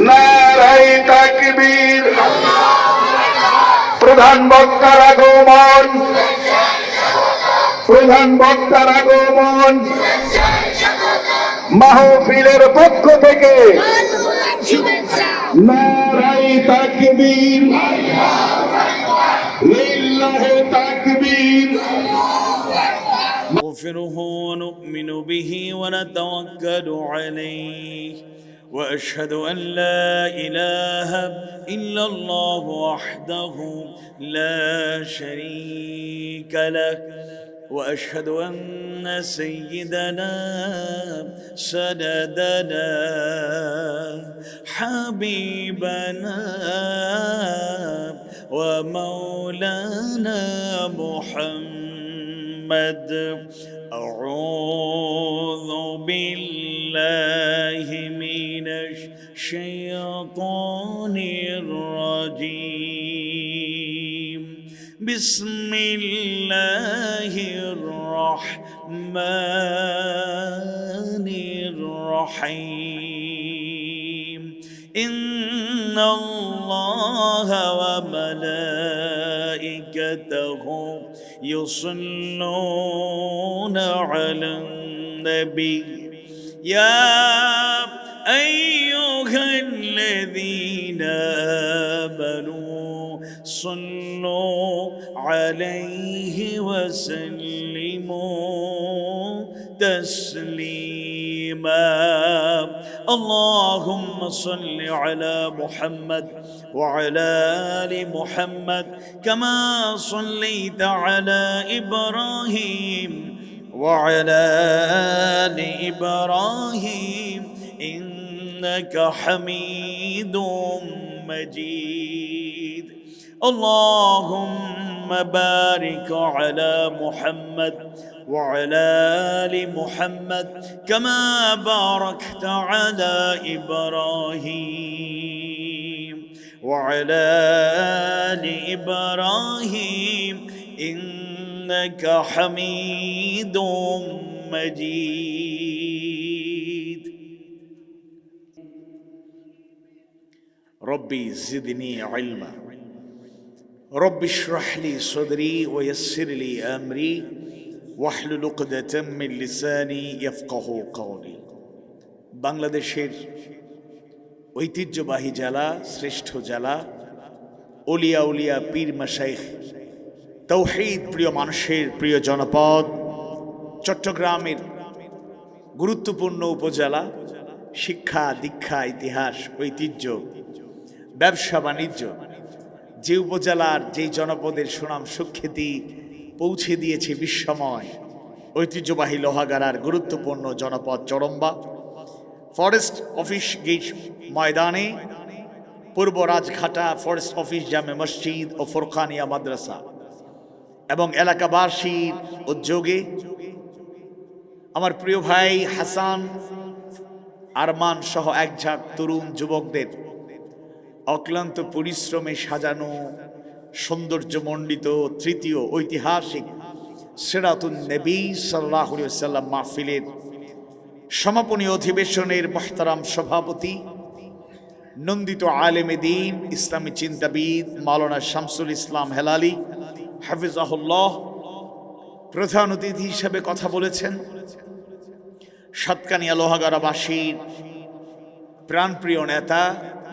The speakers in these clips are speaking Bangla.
নারায়ে তাকবীর। প্রধান বক্তার আগমন, প্রধান বক্তার আগমন। মাহফিলের পক্ষ থেকে নারায়ে তাকবীর, লিল্লাহি তাকবীর। نستغفره ونؤمن به ونتوكل عليه وأشهد أن لا إله إلا الله وحده لا شريك له وأشهد أن سيدنا سندنا حبيبنا ومولانا محمد أعوذ بالله من الشيطان الرجيم بسم الله الرحمن الرحيم إن الله وملائكته يصلون على النبي يا أيها الذين آمنوا صلوا عليه وسلموا تسليما اللهم صل على محمد وعلى آل محمد كما صليت على إبراهيم وعلى آل إبراهيم إنك حميد مجيد اللهم بارك على محمد وعلى آل محمد كما باركت على إبراهيم وعلى آل إبراهيم إنك حميد مجيد ربي زدني علما رب اشرح لي صدري ويسر لي أمري واحلل عقدة من لساني يفقهوا قولي বাংলাদেশের ঐতিহ্যবাহী জেলা, শ্রেষ্ঠ জেলা, ওলিয়া উলিয়া পীর মাশাইখ, তাওহীদ প্রিয় মানুষের প্রিয় জনপদ চট্টগ্রামের গুরুত্বপূর্ণ উপজেলা, শিক্ষা দীক্ষা ইতিহাস ঐতিহ্য ব্যবসা বাণিজ্য, যে উপজেলার যেই জনপদের সুনাম সুখ্যাতি পৌঁছে দিয়েছে বিশ্বময় ঐতিহ্যবাহী লোহাগাড়ার গুরুত্বপূর্ণ জনপদ চরম্বা, ফরেস্ট অফিস গেট ময়দানে পূর্ব রাজঘাটা ফরেস্ট অফিস জামে মসজিদ ও ফোরকানিয়া মাদ্রাসা এবং এলাকাবাসীর উদ্যোগে আমার প্রিয় ভাই হাসান আরমান সহ এক ঝাঁক তরুণ যুবকদের অক্লান্ত পরিশ্রমে সাজানো সৌন্দর্যমণ্ডিত তৃতীয় ঐতিহাসিক সিরাতুন নবী সাল্লাল্লাহু আলাইহি ওয়াসাল্লাম মাহফিলের সমাপনী অধিবেশনের মুহতারাম সভাপতি নন্দিত আলেমে দ্বীন ইসলামী চিন্তাবিদ মাওলানা শামসুল ইসলাম হেলালি হাফিজাহুল্লাহ প্রধান অতিথি হিসেবে কথা বলেছেন। সাতকানিয়া লোহাগাড়াবাসীর প্রাণপ্রিয় নেতা,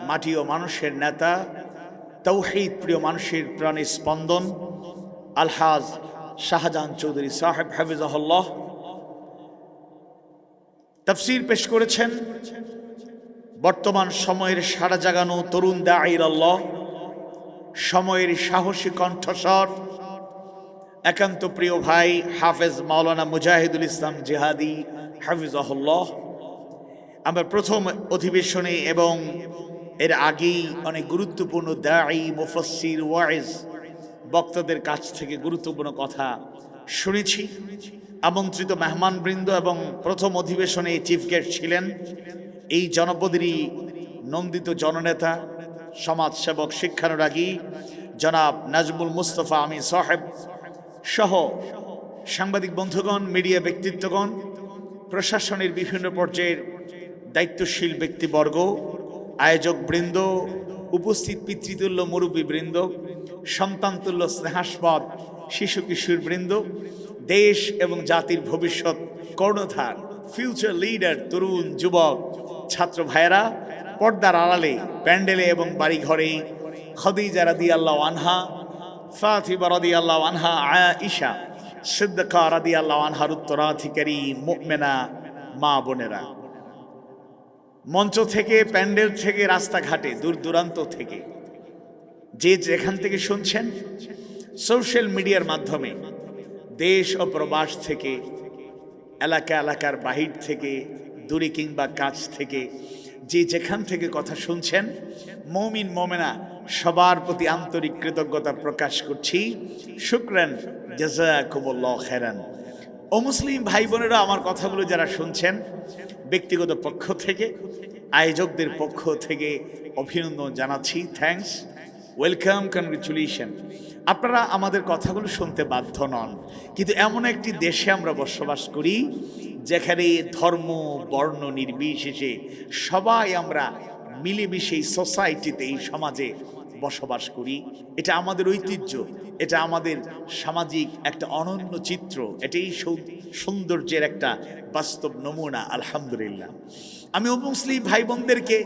মাটি ও মানুষের নেতা, তৌহিদ প্রিয় মানুষের প্রাণের স্পন্দন আলহাজ শাহজাহান চৌধুরী সাহেব হাফিজাহুল্লাহ তাফসীর পেশ করেছেন। বর্তমান সময়ের সাড়া জাগানো তরুণ দাঈর আল্লাহ, সময়ের সাহসী কণ্ঠস্বর একান্ত প্রিয় ভাই হাফেজ মাওলানা মুজাহিদুল ইসলাম জিহাদি হাফিজাহুল্লাহ। আমরা প্রথম অধিবেশনে এবং এর আগেই অনেক গুরুত্বপূর্ণ দাঈ, মুফাসসির, ওয়াইজ বক্তাদের কাছ থেকে গুরুত্বপূর্ণ কথা শুনেছি। আমন্ত্রিত মেহমানবৃন্দ এবং প্রথম অধিবেশনে চিফ গেস্ট ছিলেন এই জনপদেরই নন্দিত জননেতা, সমাজসেবক, শিক্ষানুরাগী জনাব নাজমুল মুস্তফা আমিন সাহেব সহ সাংবাদিক বন্ধুগণ, মিডিয়া ব্যক্তিত্বগণ, প্রশাসনের বিভিন্ন পর্যায়ের দায়িত্বশীল ব্যক্তিবর্গ, আয়োজক বৃন্দ, উপস্থিত পিতৃতুল্য মুরব্বীবৃন্দ, সন্তানতুল্য স্নেহাস্পদ শিশু কিশোর বৃন্দ, দেশ এবং জাতির ভবিষ্যৎ কর্ণধার, ফিউচার লিডার, তরুণ যুবক ছাত্র ভাইয়েরা, পর্দার আড়ালে, প্যান্ডেলে এবং বাড়িঘরে খাদিজা রাদিয়াল্লাহু আনহা, ফাতিমা রাদিয়াল্লাহু আনহা, আয়েশা সিদ্দিকা রাদিয়াল্লাহু আনহার উত্তরাধিকারী মুমিনা মা বোনেরা, মঞ্চ থেকে, প্যান্ডেল থেকে, রাস্তাঘাটে, দূর দূরান্ত থেকে, যে যেখান থেকে শুনছেন, সোশ্যাল মিডিয়ার মাধ্যমে, দেশ ও প্রবাস থেকে, এলাকার বাহির থেকে, দূরে কিংবা কাছ থেকে, যে যেখান থেকে কথা শুনছেন, মুমিন মুমিনা সবার প্রতি আন্তরিক কৃতজ্ঞতা প্রকাশ করছি। শুকরান, জাযাকুমুল্লাহু খাইরান। ও মুসলিম ভাই বোনেরা, আমার কথাগুলো যারা শুনছেন, ব্যক্তিগত পক্ষ থেকে, আয়োজকদের পক্ষ থেকে অভিনন্দন জানাচ্ছি। Thanks, welcome, congratulation. আপনারা আমাদের কথাগুলো শুনতে বাধ্য নন, কিন্তু এমন একটি দেশে আমরা বসবাস করি যেখানে ধর্ম বর্ণ নির্বিশেষে সবাই আমরা মিলেমিশে এই সোসাইটিতে, এই সমাজে বসবাস করি। এটা আমাদের ঐতিহ্য, এটা আমাদের সামাজিক একটা অনন্য চিত্র, এটাই সৌন্দর্যের একটা বাস্তব নমুনা। আলহামদুলিল্লাহ, আমি মুসলিম ভাই বোনদেরকে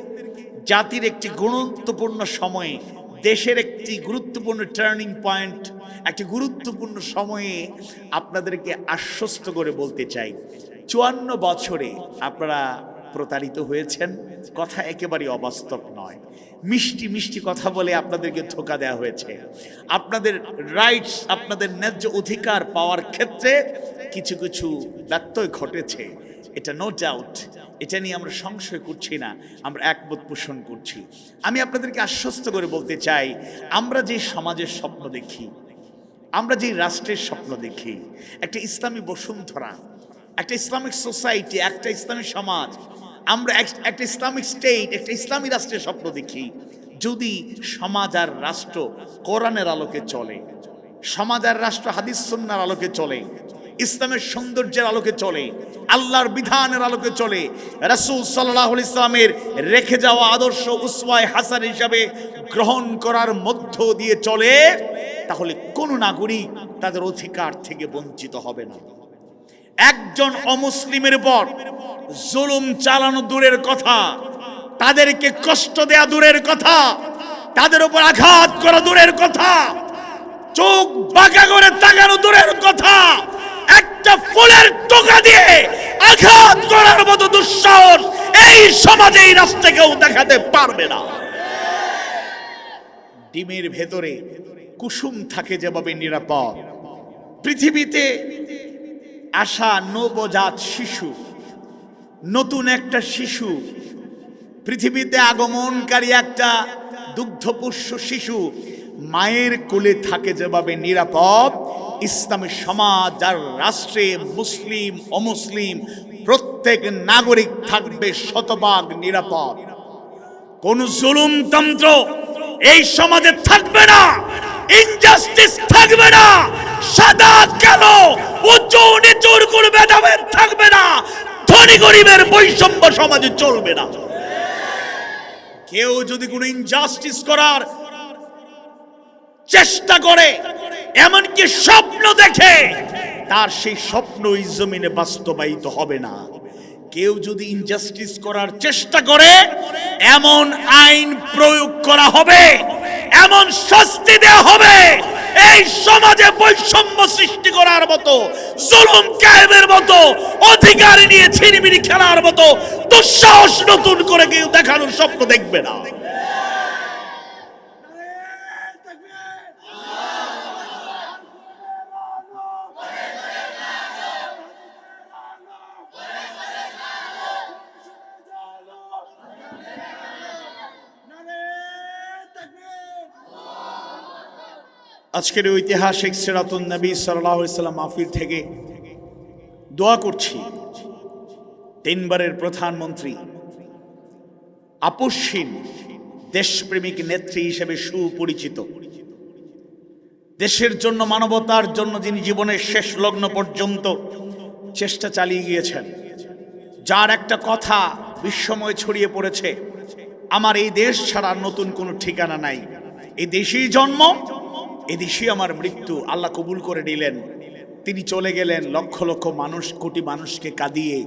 জাতির একটি গুরুত্বপূর্ণ সময়ে, দেশের একটি গুরুত্বপূর্ণ টার্নিং পয়েন্ট, একটি গুরুত্বপূর্ণ সময়ে আপনাদেরকে আশ্বস্ত করে বলতে চাই, 54 বছরে আপনারা প্রতারিত হয়েছেন। কথা একেবারে অবাস্তব নয়, মিষ্টি মিষ্টি কথা বলে আপনাদেরকে ধোঁকা দেওয়া হয়েছে। আপনাদের রাইটস, আপনাদের ন্যায্য অধিকার পাওয়ার ক্ষেত্রে কিছু কিছু ব্যত্যয় ঘটেছে, এটা নো ডাউট। এটা নিয়ে আমরা সংশয় করছি না, আমরা একমত পোষণ করছি। আমি আপনাদেরকে আশ্বস্ত করে বলতে চাই, আমরা যে সমাজের স্বপ্ন দেখি, আমরা যে রাষ্ট্রের স্বপ্ন দেখি, একটা ইসলামী বসুন্ধরা, একটা ইসলামিক সোসাইটি, একটা ইসলামী সমাজ, আমরা একটা ইসলামিক স্টেট, একটা ইসলামী রাষ্ট্রের স্বপ্ন দেখি। যদি সমাজ আর রাষ্ট্র কোরআনের আলোকে চলে, সমাজ আর রাষ্ট্র হাদিস সুন্নাহর আলোকে চলে, ইসলামের সৌন্দর্যের আলোকে চলে, আল্লাহর বিধানের আলোকে চলে, রাসূল সাল্লাল্লাহু আলাইহি সাল্লামের রেখে যাওয়া আদর্শ উসওয়ায়ে হাসান হিসাবে গ্রহণ করার মধ্য দিয়ে চলে, তাহলে কোন নাগরিক তাদের অধিকার থেকে বঞ্চিত হবে না। একজন অমুসলিমের উপর জুলুম চালানো দূরের কথা, তাদেরকে কষ্ট দেয়া দূরের কথা, তাদের উপর আঘাত করা দূরের কথা, চোখ বাঁকা করে তাকানো দূরের কথা, একটা ফুলের টোকা দিয়ে আঘাত করার মতো দুঃসাহস এই সমাজে, এই রাষ্ট্রে কেউ দেখাতে পারবে না। ডিমের ভেতরে কুসুম থাকে যেভাবে নিরাপদ, পৃথিবীতে আসা নবজাত শিশু, নতুন একটা শিশু, পৃথিবীতে আগমনকারী একটা দুগ্ধপুষ্য শিশু মায়ের কোলে থাকে যেভাবে নিরাপদ, ইসলামী সমাজ আর রাষ্ট্রে মুসলিম অমুসলিম প্রত্যেক নাগরিক থাকবে শতভাগ নিরাপদ। কোন জুলুমতন্ত্র এই সমাজে থাকবে না, ইনজাস্টিস থাকবে না, সাদা কালো উঁচু নিচুর কোনো ভেদাভেদ থাকবে না, ধনী গরিবের বৈষম্য সমাজে চলবে না। কেউ যদি কোনো ইনজাস্টিস করার চেষ্টা করে, এমনকি স্বপ্ন দেখে, তার সেই স্বপ্ন এই জমিনে বাস্তবায়িত হবে না। কেউ যদি ইনজাস্টিস করার চেষ্টা করে এমন আইন প্রয়োগ করা হবে, এমন শাস্তি দেওয়া হবে, এই সমাজে বৈষম্য সৃষ্টি করার মতো, জুলুম কায়েমের মতো, অধিকার নিয়ে ছিনিমিনি খেলার মতো দুঃসাহস নতুন করে কেউ দেখানোর স্বপ্ন দেখবে না। আজকের ঐতিহাসিক সিরাতুন নবী সাল্লাল্লাহু আলাইহি ওয়াসাল্লাম মাহফিল থেকে দোয়া করছি, তিনবারের প্রধানমন্ত্রী, আপসহীন দেশপ্রেমিক নেত্রী হিসেবে সুপরিচিত, দেশের জন্য, মানবতার জন্য যিনি জীবনের শেষ লগ্ন পর্যন্ত চেষ্টা চালিয়ে গিয়েছেন, যার একটা কথা বিশ্বময় ছড়িয়ে পড়েছে, আমার এই দেশ ছাড়া নতুন কোনো ঠিকানা নাই, এই দেশেই জন্ম, এদেশেই আমার মৃত্যু, আল্লাহ কবুল করে নিলেন। তিনি চলে গেলেন লক্ষ লক্ষ মানুষ, কোটি মানুষকে কাঁদিয়ে,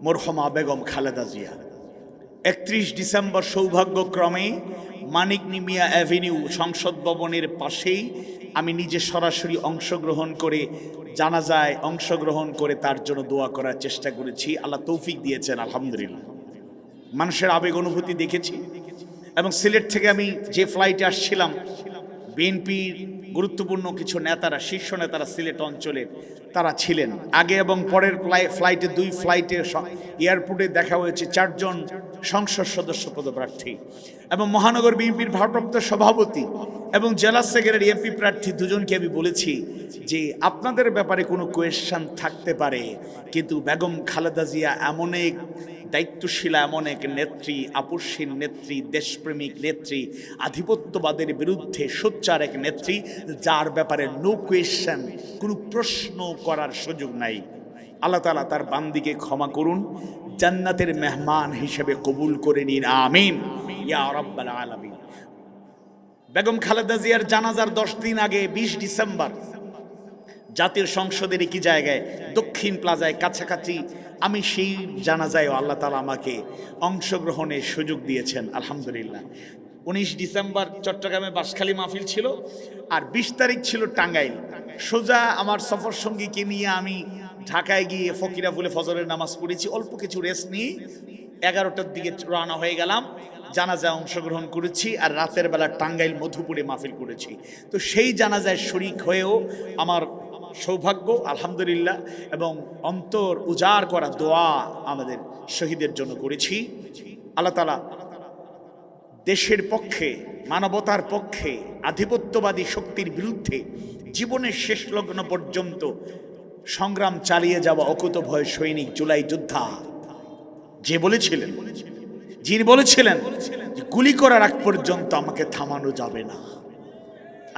মরহুমা বেগম খালেদা জিয়া। 31 ডিসেম্বর সৌভাগ্যক্রমে মানিক নিমিয়া অ্যাভিনিউ সংসদ ভবনের পাশেই আমি নিজে সরাসরি অংশগ্রহণ করে, জানাজায় অংশগ্রহণ করে তার জন্য দোয়া করার চেষ্টা করেছি। আল্লাহ তৌফিক দিয়েছেন, আলহামদুলিল্লাহ। মানুষের আবেগ অনুভূতি দেখেছি। এবং সিলেট থেকে আমি যে ফ্লাইটে আসছিলাম, বিএনপির গুরুত্বপূর্ণ কিছু নেতারা, শীর্ষ নেতারা সিলেট অঞ্চলের তারা ছিলেন। আগে এবং পরের ফ্লাইটে, 2 ফ্লাইটে এয়ারপোর্টে দেখা হয়েছে 4 জন সংসদ সদস্য পদপ্রার্থী এবং মহানগর বিএনপির ভারপ্রাপ্ত সভাপতি এবং জেলা সেক্রেটারি এমপি প্রার্থী দুজনকে আমি বলেছি যে আপনাদের ব্যাপারে কোনো কোয়েশ্চেন থাকতে পারে, কিন্তু বেগম খালেদা জিয়া এমন এক দায়িত্বশীলা, এমন এক নেত্রী, আপসহীন নেত্রী, দেশপ্রেমিক নেত্রী, আধিপত্যবাদের বিরুদ্ধে সোচ্চার এক নেত্রী, যার ব্যাপারে নো কোয়েশ্চেন, কোনো প্রশ্ন করার সুযোগ নাই। আল্লাহ তাআলা তার বান্দিকে ক্ষমা করুন, জান্নাতের মেহমান হিসেবে কবুল করে নিন, আমিন ইয়া রাব্বাল আলামিন। বেগম খালেদা জিয়ার জানাজার 10 দিন আগে 20 ডিসেম্বর জাতীয় সংসদের একই জায়গায় দক্ষিণ প্লাজায় কাছাকাছি আমি সেই জানাজায়ও আল্লাহ তাআলা আমাকে অংশগ্রহণের সুযোগ দিয়েছেন, আলহামদুলিল্লাহ। 19 ডিসেম্বর চট্টগ্রামে বাঁশখালী মাহফিল ছিল, আর 20 তারিখ ছিল টাঙ্গাইল। সোজা আমার সফর সঙ্গীকে নিয়ে আমি ঢাকায় গিয়ে ফকিরাপুলে ফজরের নামাজ পড়েছি, অল্প কিছু রেস্ট নিয়ে 11টার দিকে রওনা হয়ে গেলাম। জানাজায় অংশগ্রহণ করেছি, আর রাতের বেলা টাঙ্গাইল মধুপুরে মাহফিল করেছি। তো সেই জানাজায় শরীক হয়েও আমার সৌভাগ্য, আলহামদুলিল্লাহ। এবং অন্তর উজাড় করা দোয়া আমাদের শহীদের জন্য করেছি। আল্লাহ তাআলা দেশের পক্ষে, মানবতার পক্ষে, আধিপত্যবাদী শক্তির বিরুদ্ধে জীবনের শেষ লগ্ন পর্যন্ত সংগ্রাম চালিয়ে যাওয়া অকুতভয় সৈনিক, জুলাই যোদ্ধা, যিনি বলেছিলেন যে গুলি করার আগ পর্যন্ত আমাকে থামানো যাবে না।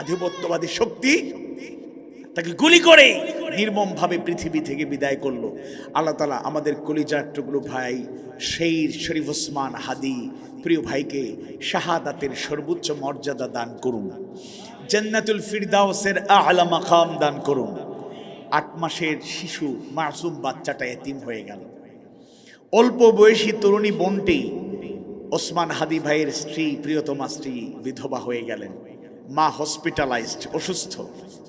আধিপত্যবাদী শক্তি তাকে গুলি করে নির্মমভাবে পৃথিবী থেকে বিদায় করলো। আল্লাহ তাআলা আমাদের কলিজার টুকরো ভাই শরীফ ওসমান হাদি প্রিয় ভাইকে শাহাদাতের সর্বোচ্চ মর্যাদা দান করুন, জান্নাতুল ফিরদাউসের আ'লা মাকাম দান করুন। 8 মাসের শিশু মাসুম বাচ্চাটা এতিম হয়ে গেল। অল্প বয়সী তরুণী বোনটি ওসমান হাদি ভাইয়ের স্ত্রী, প্রিয়তমা স্ত্রী বিধবা হয়ে গেলেন। মা হসপিটালাইজড, অসুস্থ,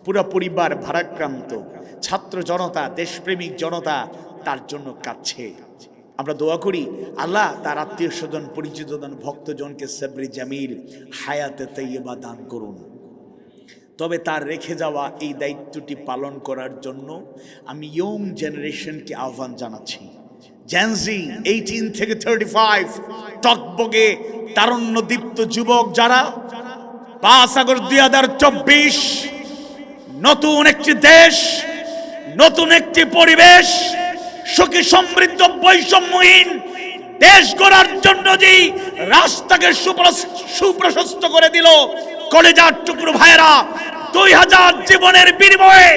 পুরো পরিবার ভারাক্রান্ত। ছাত্র জনতা, দেশপ্রেমিক জনতা তার জন্য কাঁদছে। আমরা দোয়া করি আল্লাহ তার আত্মীয় স্বজন, পরিচিত জন, ভক্তজনকে সবরে জামিল, হায়াতে তৈয়বা দান করুন। তবে তার রেখে যাওয়া এই দায়িত্বটি পালন করার জন্য আমি ইয়ং জেনারেশনকে আহ্বান জানাচ্ছি। জেনজি 18 থেকে 35 টকবগে তারুণ্যদীপ্ত যুবক যারা, 5 আগস্ট 2024 নতুন একটি দেশ, নতুন একটি পরিবেশ, সুখী সমৃদ্ধ বৈষম্যহীন দেশ গড়ার জন্য যেই রাস্তাকে সুপ্রশস্ত করে দিল কলেজার টুকরো ভাইয়েরা, 2000 জীবনের বিনিময়ে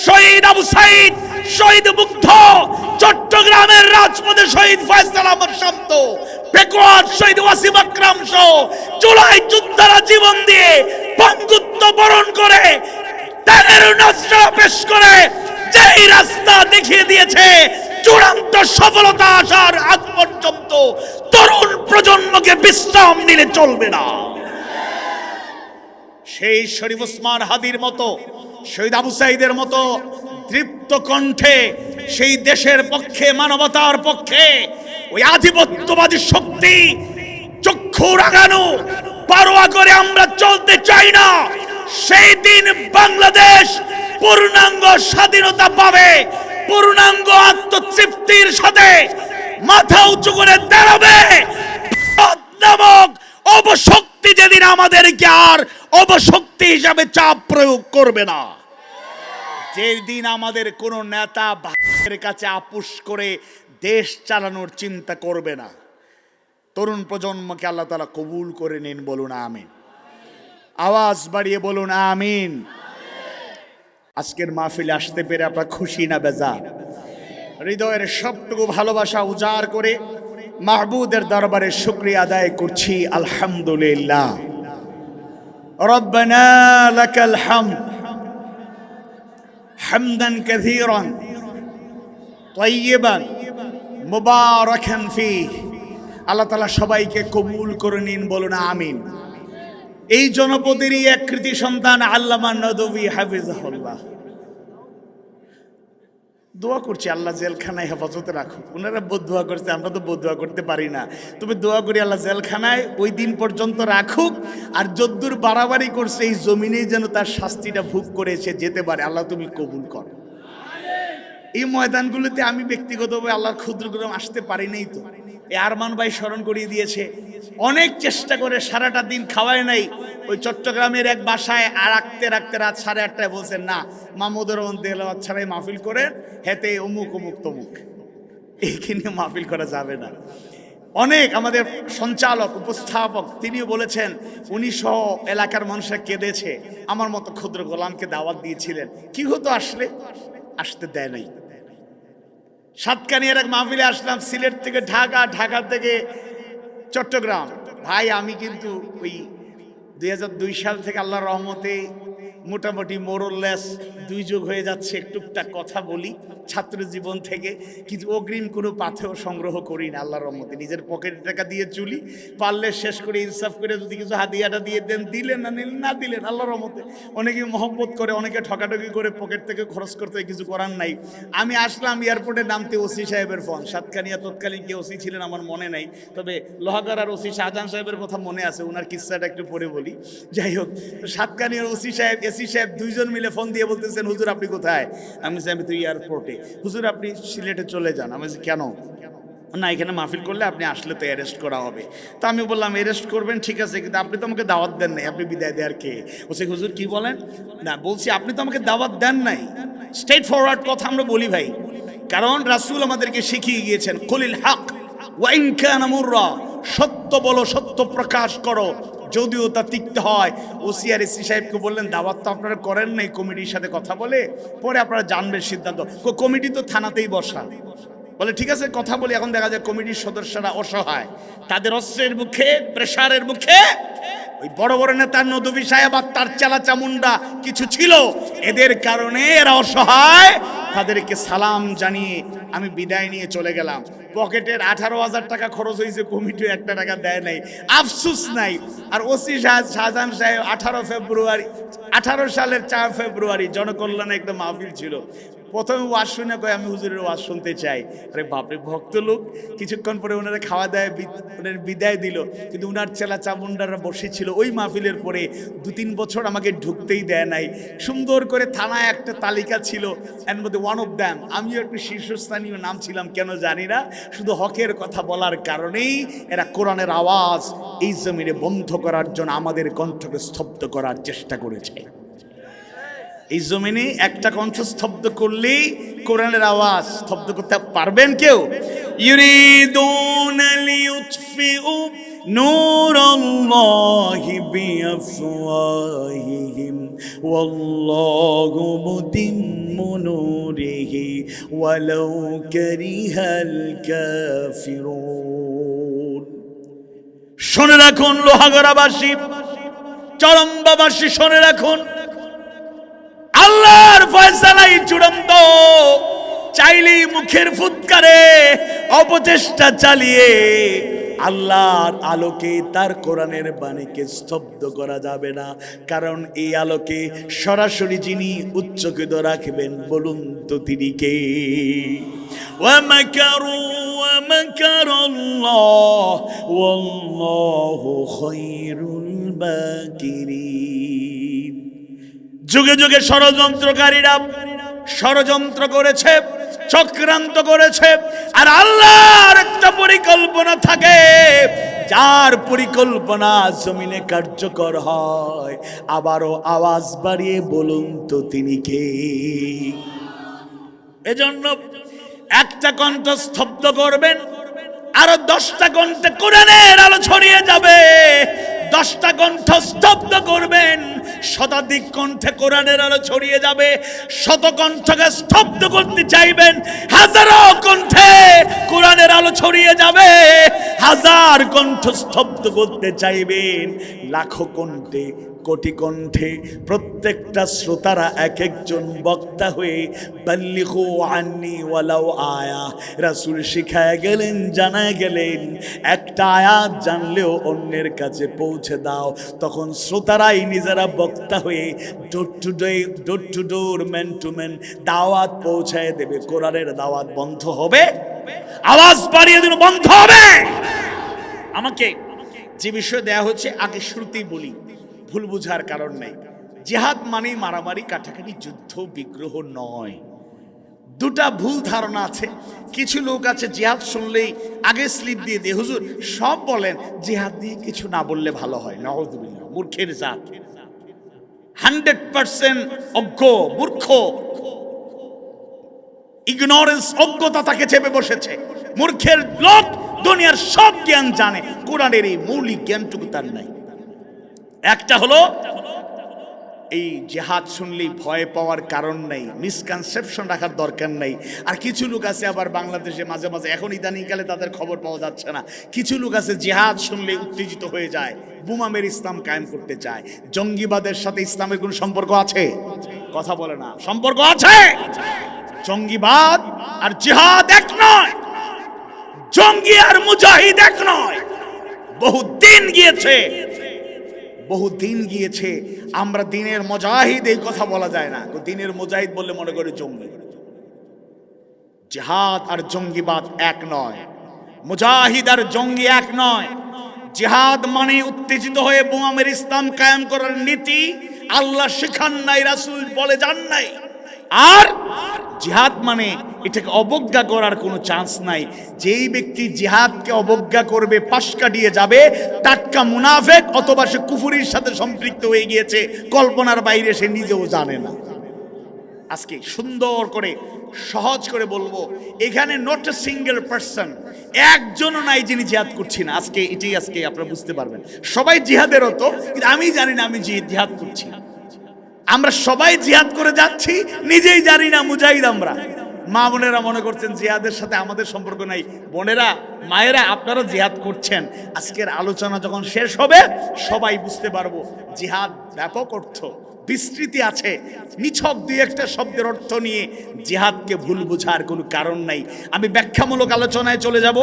শহীদ আবু সাইদ, শহীদ মুগ্ধ, চট্টগ্রামের রাজপথে শহীদ ফয়সাল আহমদ শান্ত, পেকুয়ার শহীদ ওয়াসিম আকরাম সহ জুলাই যোদ্ধারা জীবন দিয়ে বঙ্গুত্ব বরণ করে তাদের নজরা পেশ করে যেই রাস্তা দেখিয়ে দিয়েছে, চূড়ান্ত সফলতা আসার আগ পর্যন্ত তরুণ প্রজন্মকে বিশ্রাম দিলে চলবে না। সেই শরীফ ওসমান হাদির মতো, শহীদ আবু সাঈদের মতো দৃপ্ত কণ্ঠে সেই দেশের পক্ষে, মানবতার পক্ষে ওই আধিপত্যবাদী শক্তি চক্ষু রাগানো পারোয়া করে আমরা চলতে চাই না। সেই দিন বাংলাদেশ পূর্ণাঙ্গ স্বাধীনতা পাবে, পূর্ণাঙ্গ আত্মতৃপ্তির সাথে মাথা উঁচু করে দাঁড়াবে। নামক অবশক্তি যেদিন আমাদেরকে আর অবশক্তি হিসাবে চাপ প্রয়োগ করবে না, যেদিন আমাদের কোন নেতা ভাইয়ের কাছে আপোষ করে দেশ চালানোর চিন্তা করবে না, তরুণ প্রজন্মকে আল্লাহ তাআলা কবুল করে নিন। বলুন আমিন। আওয়াজ বাড়িয়ে বলুন আমিন। আজকের মাহফিলে আসতে পেরে আপনারা খুশি না বেজার? হৃদয়ের সবটুকু ভালোবাসা উজাড় করে মাহবুদের দরবারে শুকরিয়া আদায় করছি। আলহামদুলিল্লাহ। রব্বানা লাকাল হামদ হামদান কাসীরান তাইয়িবান মুবারাকান ফীহ। আল্লাহ তাআলা সবাইকে কবুল করে নিন। বলুন আমিন। এই জনপদেরই এক কৃতি সন্তান আল্লামা নদভী হাফিজাহুল্লাহ, দোয়া করছি আল্লাহ জেলখানায় হেফাজতে রাখুক। ওনারা বদদুয়া করছে, আমরা তো বদদুয়া করতে পারি না, তবে দোয়া করি আল্লাহ জেলখানায় ওই দিন পর্যন্ত রাখুক। আর যদ্দূর বাড়াবাড়ি করছে এই জমিনেই যেন তার শাস্তিটা ভোগ করে সে যেতে পারে। আল্লাহ তুমি কবুল কর। এই ময়দানগুলোতে আমি ব্যক্তিগতভাবে আল্লাহর ক্ষুদ্র গ্রাম আসতে পারি নাই, তো এই আরমান ভাই স্মরণ করিয়ে দিয়েছে। অনেক চেষ্টা করে সারাটা দিন খাওয়ায় নাই। ওই চট্টগ্রামের এক বাসায় আর রাখতে রাখতে রাত 8:30টায় বলছেন না, মাহমুদুর রহমান তেলাওয়াত ছাড়াই মাহফিল করেন, হেতে অমুক অমুক তমুক, এইখানে মাহফিল করা যাবে না। অনেক আমাদের সঞ্চালক, উপস্থাপক তিনিও বলেছেন উনি সহ এলাকার মানুষরা কেঁদেছে। আমার মতো ক্ষুদ্র গোলামকে দাওয়াত দিয়েছিলেন, কি হতো আসলে? আসতে দেয় নাই। সাতকানিয়ার এক মাহফিলে আসলাম, সিলেট থেকে ঢাকা, ঢাকা থেকে চট্টগ্রাম। ভাই আমি কিন্তু ওই 2002 সাল থেকে আল্লাহর রহমতে মোটামুটি মোরলেস 2 যুগ হয়ে যাচ্ছে, টুকটাক কথা বলি ছাত্র জীবন থেকে, কিন্তু অগ্রিম কোনো পাথেও সংগ্রহ করি না আল্লাহর রহমতে। নিজের পকেটে টাকা দিয়ে চুলি, পারলে শেষ করে ইনসাফ করে যদি কিছু হাদিয়াটা দিয়ে দেন দিলেন, না নিলেন না দিলেন আল্লাহর রহমতে। অনেকে মহব্বত করে, অনেকে ঠকাঠকি করে পকেট থেকে খরচ করতে, কিছু করার নাই। আমি আসলাম এয়ারপোর্টে নামতে ওসি সাহেবের ফোন। সাতকানিয়া তৎকালীন কে ওসি ছিলেন আমার মনে নাই, তবে লোহাগাড়ার ওসি শাহজাহান সাহেবের কথা মনে আছে, ওনার কিস্সাটা একটু পরে বলি। যাই হোক, সাতকানিয়ার ওসি সাহেব, এসি সাহেব দুইজন মিলে ফোন দিয়ে বলতেছেন হুজুর আপনি কোথায়? আমি তো এয়ারপোর্টে। হুজুর আপনি সিলেটে চলে যান। আমি কেন? না এখানে মাহফিল করলে আপনি আসলে তো অ্যারেস্ট করা হবে। তা আমি বললাম অ্যারেস্ট করবেন ঠিক আছে, কিন্তু আপনি তো আমাকে দাওয়াত দেন নাই, আপনি বিদায় দেওয়ার কে? বলছে হুজুর কি বলেন? না বলছি আপনি তো আমাকে দাওয়াত দেন নাই। স্ট্রেট ফরওয়ার্ড কথা আমরা বলি ভাই, কারণ রাসূল আমাদেরকে শিখিয়ে গিয়েছেন কুলিল হক ওয়া ইন কানা মুররা, সত্য বলো, সত্য প্রকাশ করো যদিও তা তিক্ত হয়। ওসি আর এসি সাহেবকে বললেন দাওয়াত তো আপনারা করেন নাই, কমিটির সাথে কথা বলে পরে আপনারা জানবেন সিদ্ধান্ত। কমিটি তো থানাতেই বসা। বলে ঠিক আছে কথা বলি। এখন দেখা যায় কমিটির সদস্যরা অসহায়, তাদের অস্ত্রের মুখে, প্রেসারের মুখে ওই বড় বড় নেতা নদভী সাহেব আর তার চেলা চামুন্ডা কিছু ছিল, এদের কারণে এরা অসহায়। তাদেরকে সালাম জানিয়ে আমি বিদায় নিয়ে চলে গেলাম। পকেটের 18,000 টাকা খরচ হয়েছে, কমিটি 1 টাকা দেয় নাই, আফসুস নাই। আর ওসি শাহজাহান সাহেব 18 সালের 4 ফেব্রুয়ারি জনকল্যাণে একটা মাহফিল ছিল। প্রথমে ওয়াজ শুনে কয় আমি হুজুরের ওয়াজ শুনতে চাই। আরে বাপরে, ভক্ত লোক। কিছুক্ষণ পরে ওনারা খাওয়া দাওয়া ওনার বিদায় দিল, কিন্তু ওনার চেলা চামুন্ডারা বসেছিল ওই মাহফিলের পরে 2-3 বছর আমাকে ঢুকতেই দেয় নাই। সুন্দর করে থানায় একটা তালিকা ছিল, এর মধ্যে ওয়ান অফ দ্যাম আমিও একটু শীর্ষস্থানীয় নাম ছিলাম, কেন জানি না। শুধু হকের কথা বলার কারণেই এরা কোরআনের আওয়াজ এই জমিনে বন্ধ করার জন্য আমাদের কণ্ঠকে স্তব্ধ করার চেষ্টা করেছে। এই জমিনে একটা কণ্ঠ স্তব্ধ করলেই কোরআনের আওয়াজ স্তব্ধ করতে পারবেন কেউ? ইউরিদুনা লিইউতফিউ নূরাল্লাহি বিআফওয়াহিহিম ওয়াল্লাহু মুতিম্মু নূরিহি ওয়ালাউ কারিহাল কাফিরুন। শুনে রাখুন লোহাগড়াবাসী, চরম্বাবাসী, শুনে রাখুন আল্লাহর ফয়সালাই চূড়ান্ত। চাইলেই মুখের ফুৎকারে অপচেষ্টা চালিয়ে আল্লাহর আলোকে তার কোরআনের বাণীকে স্তব্ধ করা যাবে না। কারণ এই আলোকে সরাসরি যিনি উচ্চকিত রাখবেন বলুন তো তিনি কে? ওয়ামাকারু ওয়ামাকারাল্লাহ ওয়াল্লাহু খায়রুল মাকিরিন। যুগে যুগে ষড়যন্ত্রকারীরা ষড়যন্ত্র করেছে, চক্রান্ত করেছে, আর আল্লাহর একটা পরিকল্পনা থাকে, যার পরিকল্পনা জমিনে কার্যকর হয়। আবারও আওয়াজ বাড়িয়ে বলুন তো তিনি কে? এজন্য একটা কণ্ঠ স্তব্ধ করবেন, আরো 10টা কণ্ঠে কোরআনের আলো ছড়িয়ে যাবে। 10টা কণ্ঠ স্তব্ধ করবেন, শতাধিক কণ্ঠে কোরআনের আলো ছড়িয়ে যাবে। শত কণ্ঠকে স্তব্ধ করতে চাইবেন, হাজারো কণ্ঠে কোরআনের আলো ছড়িয়ে যাবে। হাজার কণ্ঠ স্তব্ধ করতে চাইবেন, লাখো কণ্ঠে, কোটি কণ্ঠে। প্রত্যেকটা শ্রোতারা এক একজন বক্তা হয়ে বাল্লিগু আন্নি ওয়ালাউ আয়া, রাসূল শিখায় গেলেন, জানায় গেলেন, একটা আয়াত জানলেও অন্যের কাছে পৌঁছে দাও। তখন শ্রোতারাই নিজেরা বক্তা হয়ে door to door, man to man দাওয়াত পৌঁছায় দেবে। কোরআনের দাওয়াত বন্ধ হবে? আওয়াজ বাড়িয়ে দিন, বন্ধ হবে। আমাকে যে বিষয় দেয়া হচ্ছে আগে শুরুতেই বলি, ভুল বুঝার কারণ নেই। জিহাদ মানেই মারামারি, কাটাকাটি, যুদ্ধ, বিগ্রহ নয়। দুটা ভুল ধারণা আছে। কিছু লোক আছে জিহাদ শুনলেই আগে স্লিপ দিয়ে দিয়ে, হুজুর সব বলেন, জিহাদ দিয়ে কিছু না বললে ভালো হয়। নাউযুবিল্লাহ, মূর্খের জাত, 100% অজ্ঞ, মূর্খ, ইগনোরেন্স, অজ্ঞতা তাকে চেপে বসেছে। মূর্খের লোক দুনিয়ার সব জ্ঞান জানে, কোরআনের এই মৌলিক জ্ঞানটুকু তার নাই। একটা হলো এই জিহাদ শুনলেই ভয় পাওয়ার কারণ নাই, মিসকনসেপশন রাখার দরকার নাই। আর কিছু লোক আছে আবার বাংলাদেশে মাঝে মাঝে, এখন ইদানিংকালে তাদের খবর পাওয়া যাচ্ছে না, কিছু লোক আছে জিহাদ শুনলে উত্তেজিত হয়ে যায়, বোমা মেরে ইসলাম কায়েম করতে চায়। জঙ্গিবাদের সাথে ইসলামের কোন সম্পর্ক আছে? কথা বলে না। সম্পর্ক আছে। জঙ্গিবাদ আর জিহাদ এক নয়, জঙ্গি আর মুজাহিদ এক নয়। বহুদিন গিয়েছে আমরা দিনের মুজাহিদ এই কথা বলা যায় না। দিনের মুজাহিদ বললে মনে করে জঙ্গি। জিহাদ আর জঙ্গিবাদ এক নয়, মুজাহিদ আর জঙ্গি এক নয়। জিহাদ মানে উত্তেজিত হয়ে বোমা মেরে ইসলাম কায়েম করার নীতি আল্লাহ শিখান নাই, রাসূল বলে যান নাই। আর জিহাদ মানে এটাকে অবজ্ঞা করার কোনো চান্স নাই। যেই ব্যক্তি জিহাদকে অবজ্ঞা করবে, পাশ কাটিয়ে যাবে, টাটকা মুনাফেক, অথবা সে কুফরির সাথে সম্পৃক্ত হয়ে গিয়েছে, কল্পনার বাইরে, সে নিজেও জানে না। আজকে সুন্দর করে সহজ করে বলবো, এখানে নট এ সিঙ্গেল পারসন, একজনও নাই যিনি জিহাদ করছি না। আজকে আপনারা বুঝতে পারবেন, সবাই জিহাদের হতো, কিন্তু আমি জানি না আমি জিহাদ করছি। আমরা সবাই জিহাদ করে যাচ্ছি, নিজেই জানি না মুজাহিদ আমরা। মা বোনেরা মনে করছেন জিহাদের সাথে আমাদের সম্পর্ক নাই। বোনেরা, মায়েরা, আপনারা জিহাদ করছেন। আজকের আলোচনা যখন শেষ হবে সবাই বুঝতে পারবো জিহাদ ব্যাপক অর্থ, বিস্তৃতি আছে। নিছক দুই একটা শব্দের অর্থ নিয়ে জিহাদকে ভুল বোঝার কোনো কারণ নাই। আমি ব্যাখ্যামূলক আলোচনায় চলে যাব।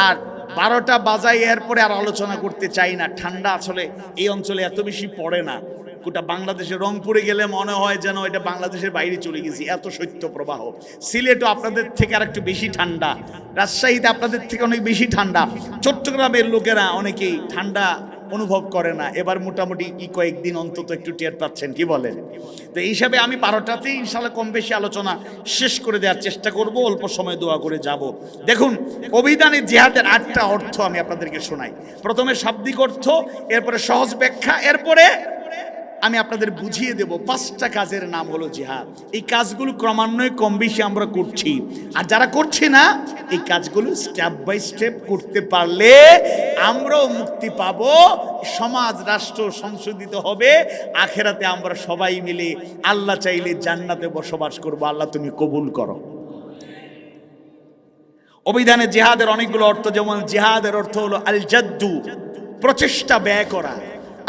আর 12টা বাজায় এরপরে আর আলোচনা করতে চাই না। ঠান্ডা আসলে এই অঞ্চলে এত বেশি পড়ে না। গোটা বাংলাদেশে রংপুরে গেলে মনে হয় যেন এটা বাংলাদেশের বাইরে চলে গেছি, এত শৈত্য প্রবাহ। সিলেটও আপনাদের থেকে আর একটু বেশি ঠান্ডা, রাজশাহীতে আপনাদের থেকে অনেক বেশি ঠান্ডা। চট্টগ্রামের লোকেরা অনেকেই ঠান্ডা অনুভব করে না। এবার মোটামুটি কি কয়েকদিন অন্তত একটু টের পাচ্ছেন, কি বলেন? তো এই হিসাবে আমি 12টাতেই ইনশাআল্লাহ কম বেশি আলোচনা শেষ করে দেওয়ার চেষ্টা করব, অল্প সময় দোয়া করে যাব। দেখুন, অভিধানে জিহাদের 8টা অর্থ আমি আপনাদেরকে শোনাই। প্রথমে শাব্দিক অর্থ, এরপরে সহজ ব্যাখ্যা, এরপরে আমি আপনাদের বুঝিয়ে দেব 5টা কাজের নাম হলো জিহাদ। এই কাজগুলো ক্রমান্বয়ে কম বেশি আমরা করছি, আর যারা করছি না এই কাজগুলো স্টেপ বাই স্টেপ করতে পারলে আমরাও মুক্তি পাবো, সমাজ রাষ্ট্র সংশোধিত হবে, আখেরাতে আমরা সবাই মিলে আল্লাহ চাইলে জান্নাতে বসবাস করব। আল্লাহ তুমি কবুল করো। অভিধানে জিহাদের অনেকগুলো অর্থ, যেমন জিহাদের অর্থ হলো আল জাদ্দু, প্রচেষ্টা ব্যয় করা,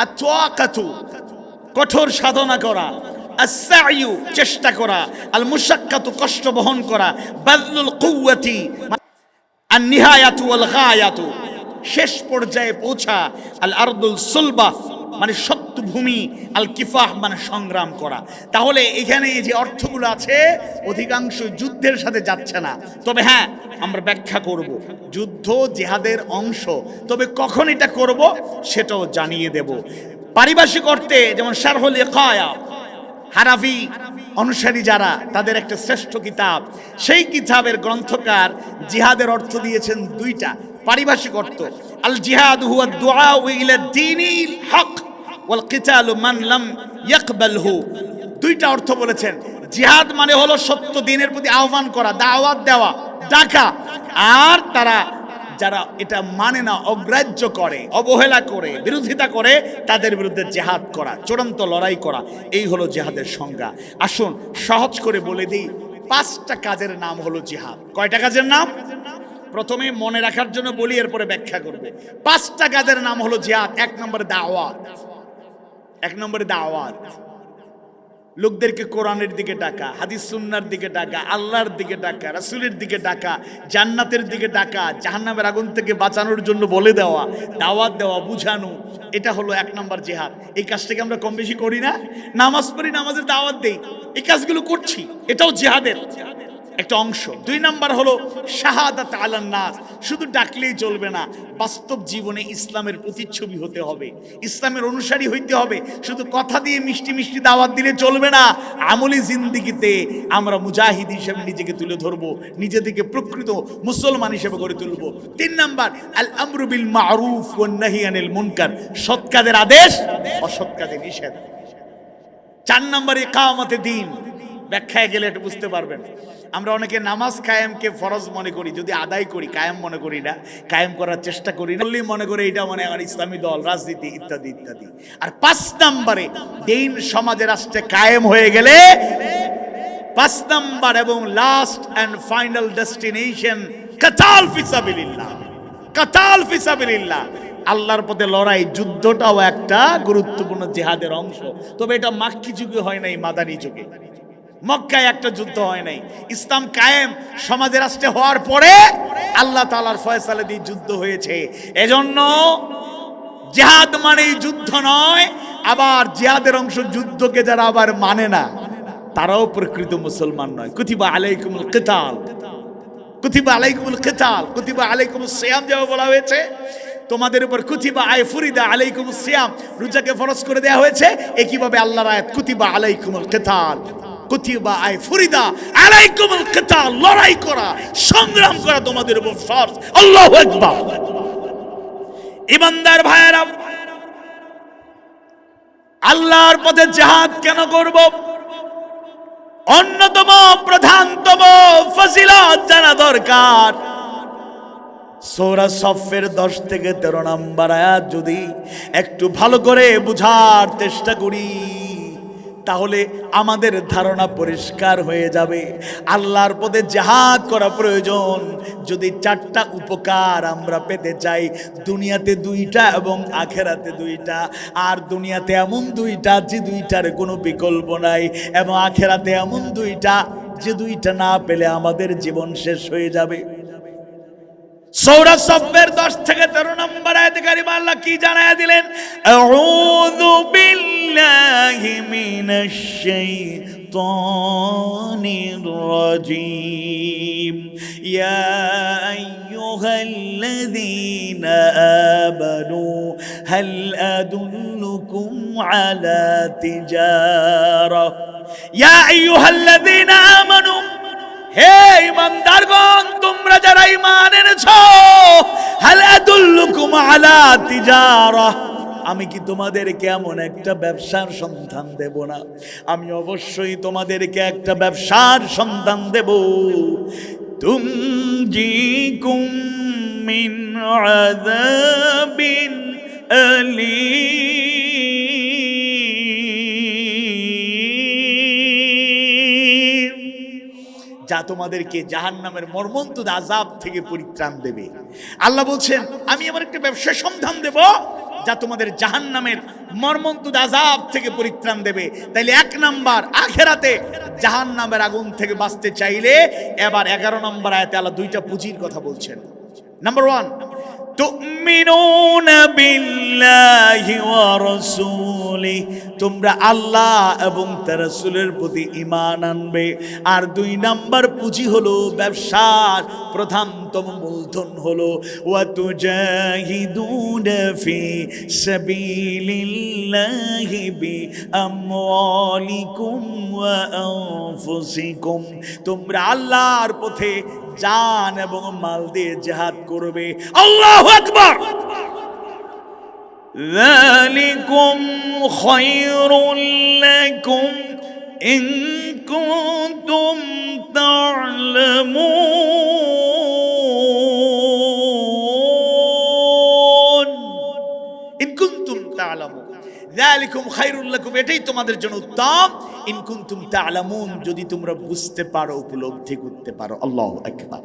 আর তোয়াকাতু, কঠোর সাধনা করা, আস-সা'য়ু চেষ্টা করা, আল মুশাক্কাতু কষ্ট বহন করা, বাযলুল কুওয়াতি আন-নিহায়াতু ওয়াল গায়াতু শেষ পর্যায়ে পৌঁছা, আল আরদুল সুলবা মানে শক্ত ভূমি, আল কিফাহ মানে সংগ্রাম করা। তাহলে এখানে যে অর্থগুলো আছে অধিকাংশ যুদ্ধের সাথে যাচ্ছে না, তবে হ্যাঁ আমরা ব্যাখ্যা করব যুদ্ধ জিহাদের অংশ, তবে কখন এটা করব সেটাও জানিয়ে দেব। পারিভাষিক অর্থে যেমন শারহুল ইকায়া হানাফি অনুসারী যারা, তাদের একটা শ্রেষ্ঠ কিতাব, সেই কিতাবের গ্রন্থকার জিহাদের অর্থ দিয়েছেন দুইটা পারিভাষিক অর্থ। আল জিহাদ হুয়া দুআউ ইলা দ্বীনিল হক ওয়াল কিতালু মান লাম ইয়াকবালহু। দুইটা অর্থ বলেছেন। জিহাদ মানে হলো সত্য দিনের প্রতি আহ্বান করা, দাওয়াত দেওয়া, ডাকা, আর তারা যারা এটা মানে না, অগ্রাহ্য করে, অবহেলা করে, বিরোধিতা করে, তাদের বিরুদ্ধে জিহাদ করা, চূড়ান্ত লড়াই করা, এই হলো জিহাদের সংজ্ঞা। আসুন সহজ করে বলে দিই, 5টা কাজের নাম হলো জিহাদ। কয়টা কাজের নাম? প্রথমে মনে রাখার জন্য বলি, এরপরে ব্যাখ্যা করবে। 5টা কাজের নাম হলো জিহাদ। 1 নম্বরে দাওয়াত। 1 নম্বরে দাওয়াত, লোকদেরকে কোরআনের দিকে ডাকা, হাদিস সুন্নাহর দিকে ডাকা, আল্লাহর দিকে ডাকা, রাসূলের দিকে ডাকা, জান্নাতের দিকে ডাকা, জাহান্নামের আগুন থেকে বাঁচানোর জন্য বলে দেওয়া, দাওয়াত দেওয়া, বুঝানো, এটা হলো 1 নম্বর জিহাদ। এই কাজটাকে আমরা কম বেশি করি না? নামাজ পড়ি, নামাজের দাওয়াত দেই, এই কাজগুলো করছি, এটাও জিহাদের একটা অংশ। 2 নাম্বার হলো শাহাদাত আলান নাস। শুধু ডাকলেই চলবে না, বাস্তব জীবনে ইসলামের প্রতিচ্ছবি হতে হবে, ইসলামের অনুসারী হইতে হবে। শুধু কথা দিয়ে মিষ্টি মিষ্টি দাওয়াত দিলে চলবে না, আমলি জিন্দেগিতে আমরা মুজাহিদ হিসেবে নিজেকে তুলে ধরবো, নিজেদেরকে প্রকৃত মুসলমান হিসেবে গড়ে তুলবো। 3 নাম্বার আল আমরু বিল মারুফ ওয়ান নাহি আনিল মুনকার, সৎ কাজের আদেশ, অসৎ কাজের নিষেধ। 4 নাম্বার ইকামতে দ্বীন। ব্যাখ্যায় গেলে এটা বুঝতে পারবেন। আমরা অনেকে নামাজ কায়েমকে ফরজ মনে করি, যদি আদায় করি, কায়েম মনে করি না, কায়েম করার চেষ্টা করি না, মনে করে এটা মানে আমার ইসলামী দল, রাজনীতি ইত্যাদি ইত্যাদি। আর 5 নম্বরে দ্বীন সমাজে রাষ্ট্রে কায়েম হয়ে গেলে 5 নম্বর এবং লাস্ট এন্ড ফাইনাল ডেস্টিনেশন কাতাল ফিসাবিলিল্লাহ। কাতাল ফিসাবিলিল্লাহ, আল্লাহর পথে লড়াই, যুদ্ধটাও একটা গুরুত্বপূর্ণ জিহাদের অংশ। তবে এটা মাক্কি যুগে হয় নাই, মাদানী যুগে। মক্কায় একটা যুদ্ধ হয় নাই। ইসলাম কায়েম সমাজে রাষ্ট্রে হওয়ার পরে আল্লাহ তাআলার ফয়সালা দিয়ে যুদ্ধ হয়েছে। এজন্য জিহাদ মানেই যুদ্ধ নয়। আবার জিহাদের অংশ যুদ্ধকে যারা আবার মানে না, তারাও প্রকৃত মুসলমান নয়। কুতিবা আলাইকুমুল কিতাল, কুতিবা আলাইকুমুল কিতাল, কুতিবা আলাইকুমুস সিয়াম যেভাবে বলা হয়েছে, তোমাদের উপর কুতিবা আয় ফুরিদা আলাইকুমুস সিয়াম, রোজাকে ফরজ করে দেওয়া হয়েছে। একইভাবে আল্লাহর আয়াত কুতিবা আলাইকুমুল কিতাল, কুতিবা আয় ফুরিদা আলাইকুমুল কিতাল, লড়াই করা, সংগ্রাম করা তোমাদের উপর ফরজ। আল্লাহু আকবার। ইমানদার ভাইয়েরা, আল্লাহর পথে জিহাদ কেন করব? অন্যতম প্রধানতম ফজিলত জানা দরকার। সূরা সফের 10 থেকে 13 নম্বর আয়াত যদি একটু ভালো করে বুঝার চেষ্টা করি, তাহলে আমাদের ধারণা পরিষ্কার হয়ে যাবে। আল্লাহর পথে জিহাদ করা প্রয়োজন যদি 4টা উপকার আমরা পেতে চাই। দুনিয়াতে 2টা এবং আখেরাতে 2টা। আর দুনিয়াতে এমন 2টা যে 2টার কোনো বিকল্প নাই, এবং আখেরাতে এমন 2টা যে 2টা না পেলে আমাদের জীবন শেষ হয়ে যাবে। সূরা সফের 10 থেকে 13 নম্বর আয়াতে কারিমা আল্লাহ কি জানায়া দিলেন? আউযু বিল্লাহি মিনাশ শাইতানির রাজীম। ইয়া আইয়ুহাল্লাযীনা আমানু হাল আদুল্লুকুম আলা তিজারা। ইয়া আইয়ুহাল্লাযীনা আমানু, হে ঈমানদারগণ, তোমরা যারা ঈমান এনেছো, হাল আদুল্লুকুম আলা তিজারা, আমি কি তোমাদেরকে এমন একটা ব্যবসার সন্ধান দেব না? আমি অবশ্যই তোমাদেরকে একটা ব্যবসার সন্ধান দেব। তুনজিকুম মিন আযাবিন আলীম, যা তোমাদেরকে জাহান্নামের মর্মন্তুদ আযাব থেকে পরিত্রাণ দেবে। আল্লাহ বলছেন আমি আমার একটা ব্যবসার সন্ধান দেব যা তোমাদের জাহান্নামের মর্মন্তুদ আযাব থেকে পরিত্রাণ দেবে। তাইলে 1 নাম্বার আখিরাতে জাহান্নামের আগুন থেকে বাঁচতে চাইলে এবার 11 নম্বর আয়াতে আল্লাহ দুইটা পুঁজির কথা বলছেন। নাম্বার 1, তুমিনুনা বিল্লাহি ওয়া রাসূলি, তোমরা আল্লাহ এবং তার রাসূলের প্রতি ঈমান আনবে। আর 2 নাম্বার পুঁজি হলো ব্যবসার প্রধানতম মূলধন হলো ওয়া তুজাহিদুনা ফি সাবিলিল্লাহি বিআমওয়ালিকুম ওয়া আনফুসিকুম, তোমরা আল্লাহর পথে জান এবং মাল দিয়ে জিহাদ করবে। আল্লাহু আকবার। যালিকুম খায়রুল লাকুম ইন কুনতুম তা'লামুন, ইন কুনতুম তা'লামুন, যালিকুম খায়রুল লাকুম, এটাই তোমাদের জন্য উত্তম, ইন কুনতুম তা'লামুন, যদি তোমরা বুঝতে পারো, উপলব্ধি করতে পারো। আল্লাহু আকবার।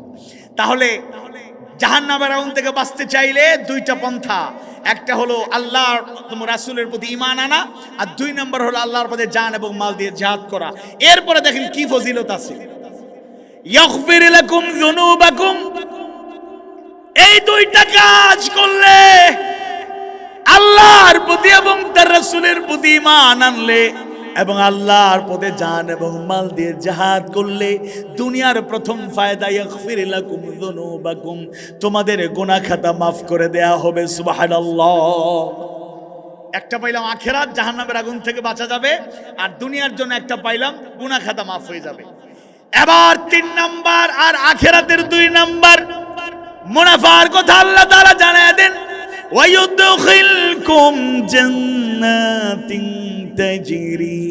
তাহলে জাহান্নামের আগুন থেকে বাঁচতে চাইলে 2টা পন্থা, একটা হলো আল্লাহর তোমার রাসূলের প্রতি ঈমান আনা, আর 2 নম্বর হলো আল্লাহর পথে জান এবং মাল দিয়ে জিহাদ করা। এরপরে দেখেন কি ফজিলত আছে, ইয়াগফির লাকুম যুনুবাকুম, এই 2টা কাজ করলে, আল্লাহর প্রতি এবং তার রাসূলের প্রতি ঈমান আনলে এবং আল্লাহর পথে জান এবং মাল দিয়ে জিহাদ করলে, দুনিয়ার প্রথম ফায়দা ইয়াগফির লাকুম যুনুবাকুম, তোমাদের গুনাহ খাতা মাফ করে দেয়া হবে। সুবহানাল্লাহ। একটা পাইলাম আখিরাত, জাহান্নামের আগুন থেকে বাঁচা যাবে, আর দুনিয়ার জন্য একটা পাইলাম, গুনাহ খাতা মাফ হয়ে যাবে। এবার 3 নাম্বার আর আখিরাতের 2 নাম্বার মুনাফার কথা আল্লাহ তাআলা জানায় দেন, ويدخلكم جنات تجري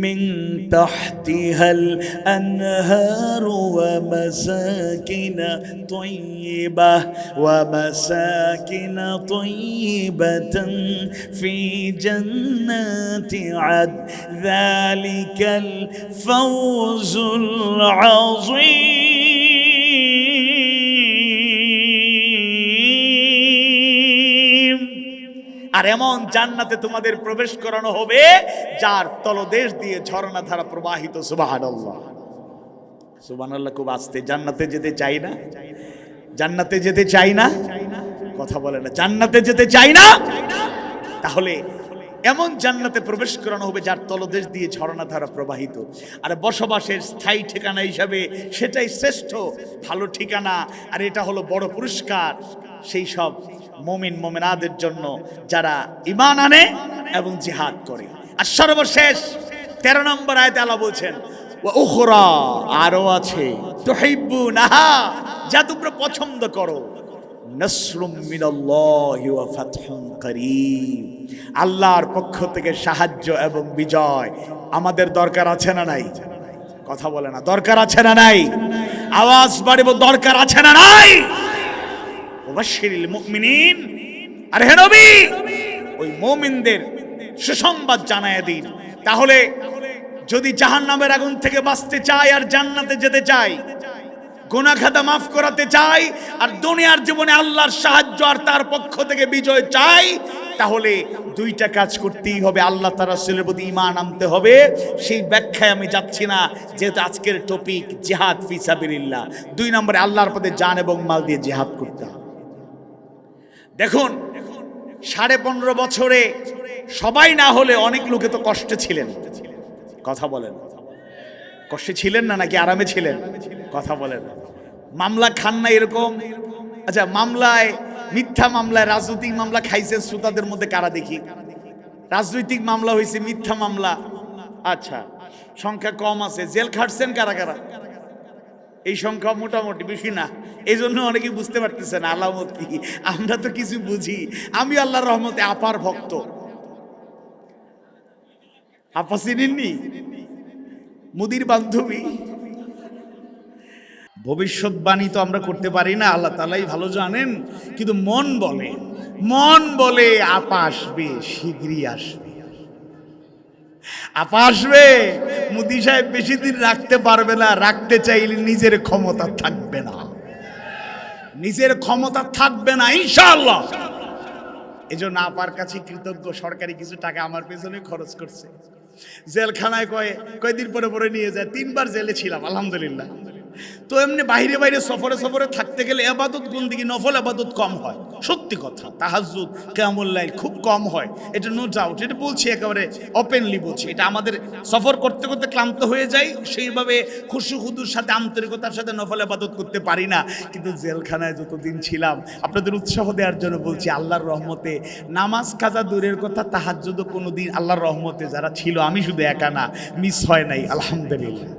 من تحتها الأنهار ومساكن طيبة في جنات عدن، ذلك الفوز العظيم। আর এমন জান্নাতে তোমাদের প্রবেশ করানো হবে যার তলদেশ দিয়ে ঝর্ণা ধারা প্রবাহিত। সুবহানাল্লাহ। সুবহানাল্লাহ। খুব আস্তে। জান্নাতে যেতে চাই না, জান্নাতে যেতে চাই না, কথা বলে না, জান্নাতে যেতে চাই না, তাহলে এমন জান্নাতে প্রবেশ করানো হবে যার তলদেশ দিয়ে ঝর্ণা ধারা প্রবাহিত। আর বসবাসের স্থায়ী ঠিকানা হিসাবে সেটাই শ্রেষ্ঠ ভালো ঠিকানা, আর এটা হলো বড় পুরস্কার সেই সব মুমিন মুমিনাদের জন্য যারা ঈমান আনে এবং জিহাদ করে। আর সর্বশেষ 13 নম্বর আয়াতে আল্লাহ বলছেন ওয়া উখরা, আরো আছে, তুহিব্বুনাহা, যা তোমরা পছন্দ করো, নাসরুম মিনাল্লাহি ওয়া ফাতহুন কারীম, আল্লাহর পক্ষ থেকে সাহায্য এবং বিজয় আমাদের দরকার আছে না নাই? কথা বলে না, দরকার আছে না নাই? আওয়াজ বাড়িব, দরকার আছে না নাই? ওয়াবাশশিরিল মুমিনিন, আর হে নবী ওই মুমিনদের সুসংবাদ জানায় দিন। তাহলে যদি জাহান্নামের আগুন থেকে বাঁচতে চাই আর জান্নাতে যেতে চাই, গুনাহ খাতা মাফ করাতে চাই, আর দুনিয়ার জীবনে আল্লাহর সাহায্য আর তার পক্ষ থেকে বিজয় চাই, তাহলে 2টা কাজ করতেই হবে। আল্লাহ তার রাসূলের প্রতি ঈমান আনতে হবে। সেই ব্যাখ্যায় আমি যাচ্ছি না, যেহেতু আজকের টপিক জিহাদ ফি সাবিলিল্লাহ। 2 নম্বরে আল্লাহর পথে জান এবং মাল দিয়ে জিহাদ করতে হবে। দেখুন 15.5 বছরে সবাই না হলে অনেক লোকে তো কষ্টে ছিলেন। কথা বলেন, কষ্টে ছিলেন না নাকি আরামে ছিলেন? কথা বলেন। মামলা খান না এরকম? আচ্ছা, মামলায়, মিথ্যা মামলায়, রাজনৈতিক মামলা খাইছেন শ্রোতাদের মধ্যে কারা দেখি? রাজনৈতিক মামলা হয়েছে, মিথ্যা মামলা, আচ্ছা সংখ্যা কম আছে। জেল খাটছেন কারা কারা? এই সংখ্যা মোটামুটি, বেশি না। এই জন্য অনেকে বুঝতে পারতেছেন আলামত কি। আমরা তো কিছু বুঝি। আমি আল্লাহর রহমতে আপার ভক্ত। আপা চিনেননি? মুদির বান্ধবী। ভবিষ্যৎবাণী তো আমরা করতে পারি না, আল্লাহ তাআলাই ভালো জানেন, কিন্তু মন বলে আপা আসবে, শীঘ্রই আসবে। আপা আসবে। মুদি সাহেব বেশি দিন রাখতে পারবে না, রাখতে চাইলে নিজের ক্ষমতা থাকবে না, নিজের ক্ষমতা থাকবে না ইনশাআল্লাহ। এজন্য আপার কাছে কৃতজ্ঞ, সরকারি কিছু টাকা আমার পেছনে খরচ করছে। জেলখানায় কয়দিন পরে পরে নিয়ে যায়, 3 বার জেলে ছিলাম আলহামদুলিল্লাহ। তো এমনি বাইরে বাইরে সফরে সফরে থাকতে গেলে আবাদত গুন্দিগি নফল আবাদত কম হয়, সত্যি কথা। তাহাজ্জুদ কিয়ামুল লাইল খুব কম হয়, এটা নো ডাউট, এটা বলছি একেবারে ওপেনলি বলছি। এটা আমাদের সফর করতে করতে ক্লান্ত হয়ে যায়, সেইভাবে খুশু খুদুর সাথে আন্তরিকতার সাথে নফল আবাদত করতে পারি না। কিন্তু জেলখানায় যতদিন ছিলাম, আপনাদের উৎসাহ দেওয়ার জন্য বলছি, আল্লাহর রহমতে নামাজ কাজা দূরের কথা, তাহাজ্জুদও কোনোদিন আল্লাহর রহমতে যারা ছিল, আমি শুধু একা না, মিস হয় নাই আলহামদুলিল্লাহ।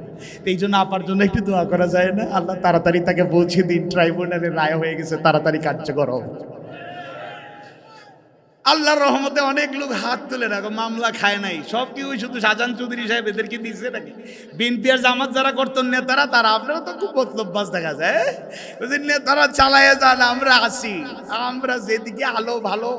এই জন্য আপার জন্য একটু দোয়া করা যায় না? আল্লাহ তাড়াতাড়ি তাকে পৌঁছে দিন, ট্রাইব্যুনালের রায় হয়ে গেছে, তাড়াতাড়ি কার্যকর হোক। আল্লাহর রহমতে অনেক লোক হাত তুলে রাখো, মামলা খায় নাই, সব কি ওই শুধু শাহজাহান চৌধুরী সাহেব এদেরকে দিচ্ছে নাকি? বিএনপি আর জামাত যারা করতেন নেতারা, তারা আপনারা তো খুব বদলভ্যাস দেখা যায়, নেতারা চালায় যান, আমরা আসি, আমরা যেদিকে আলো ভালো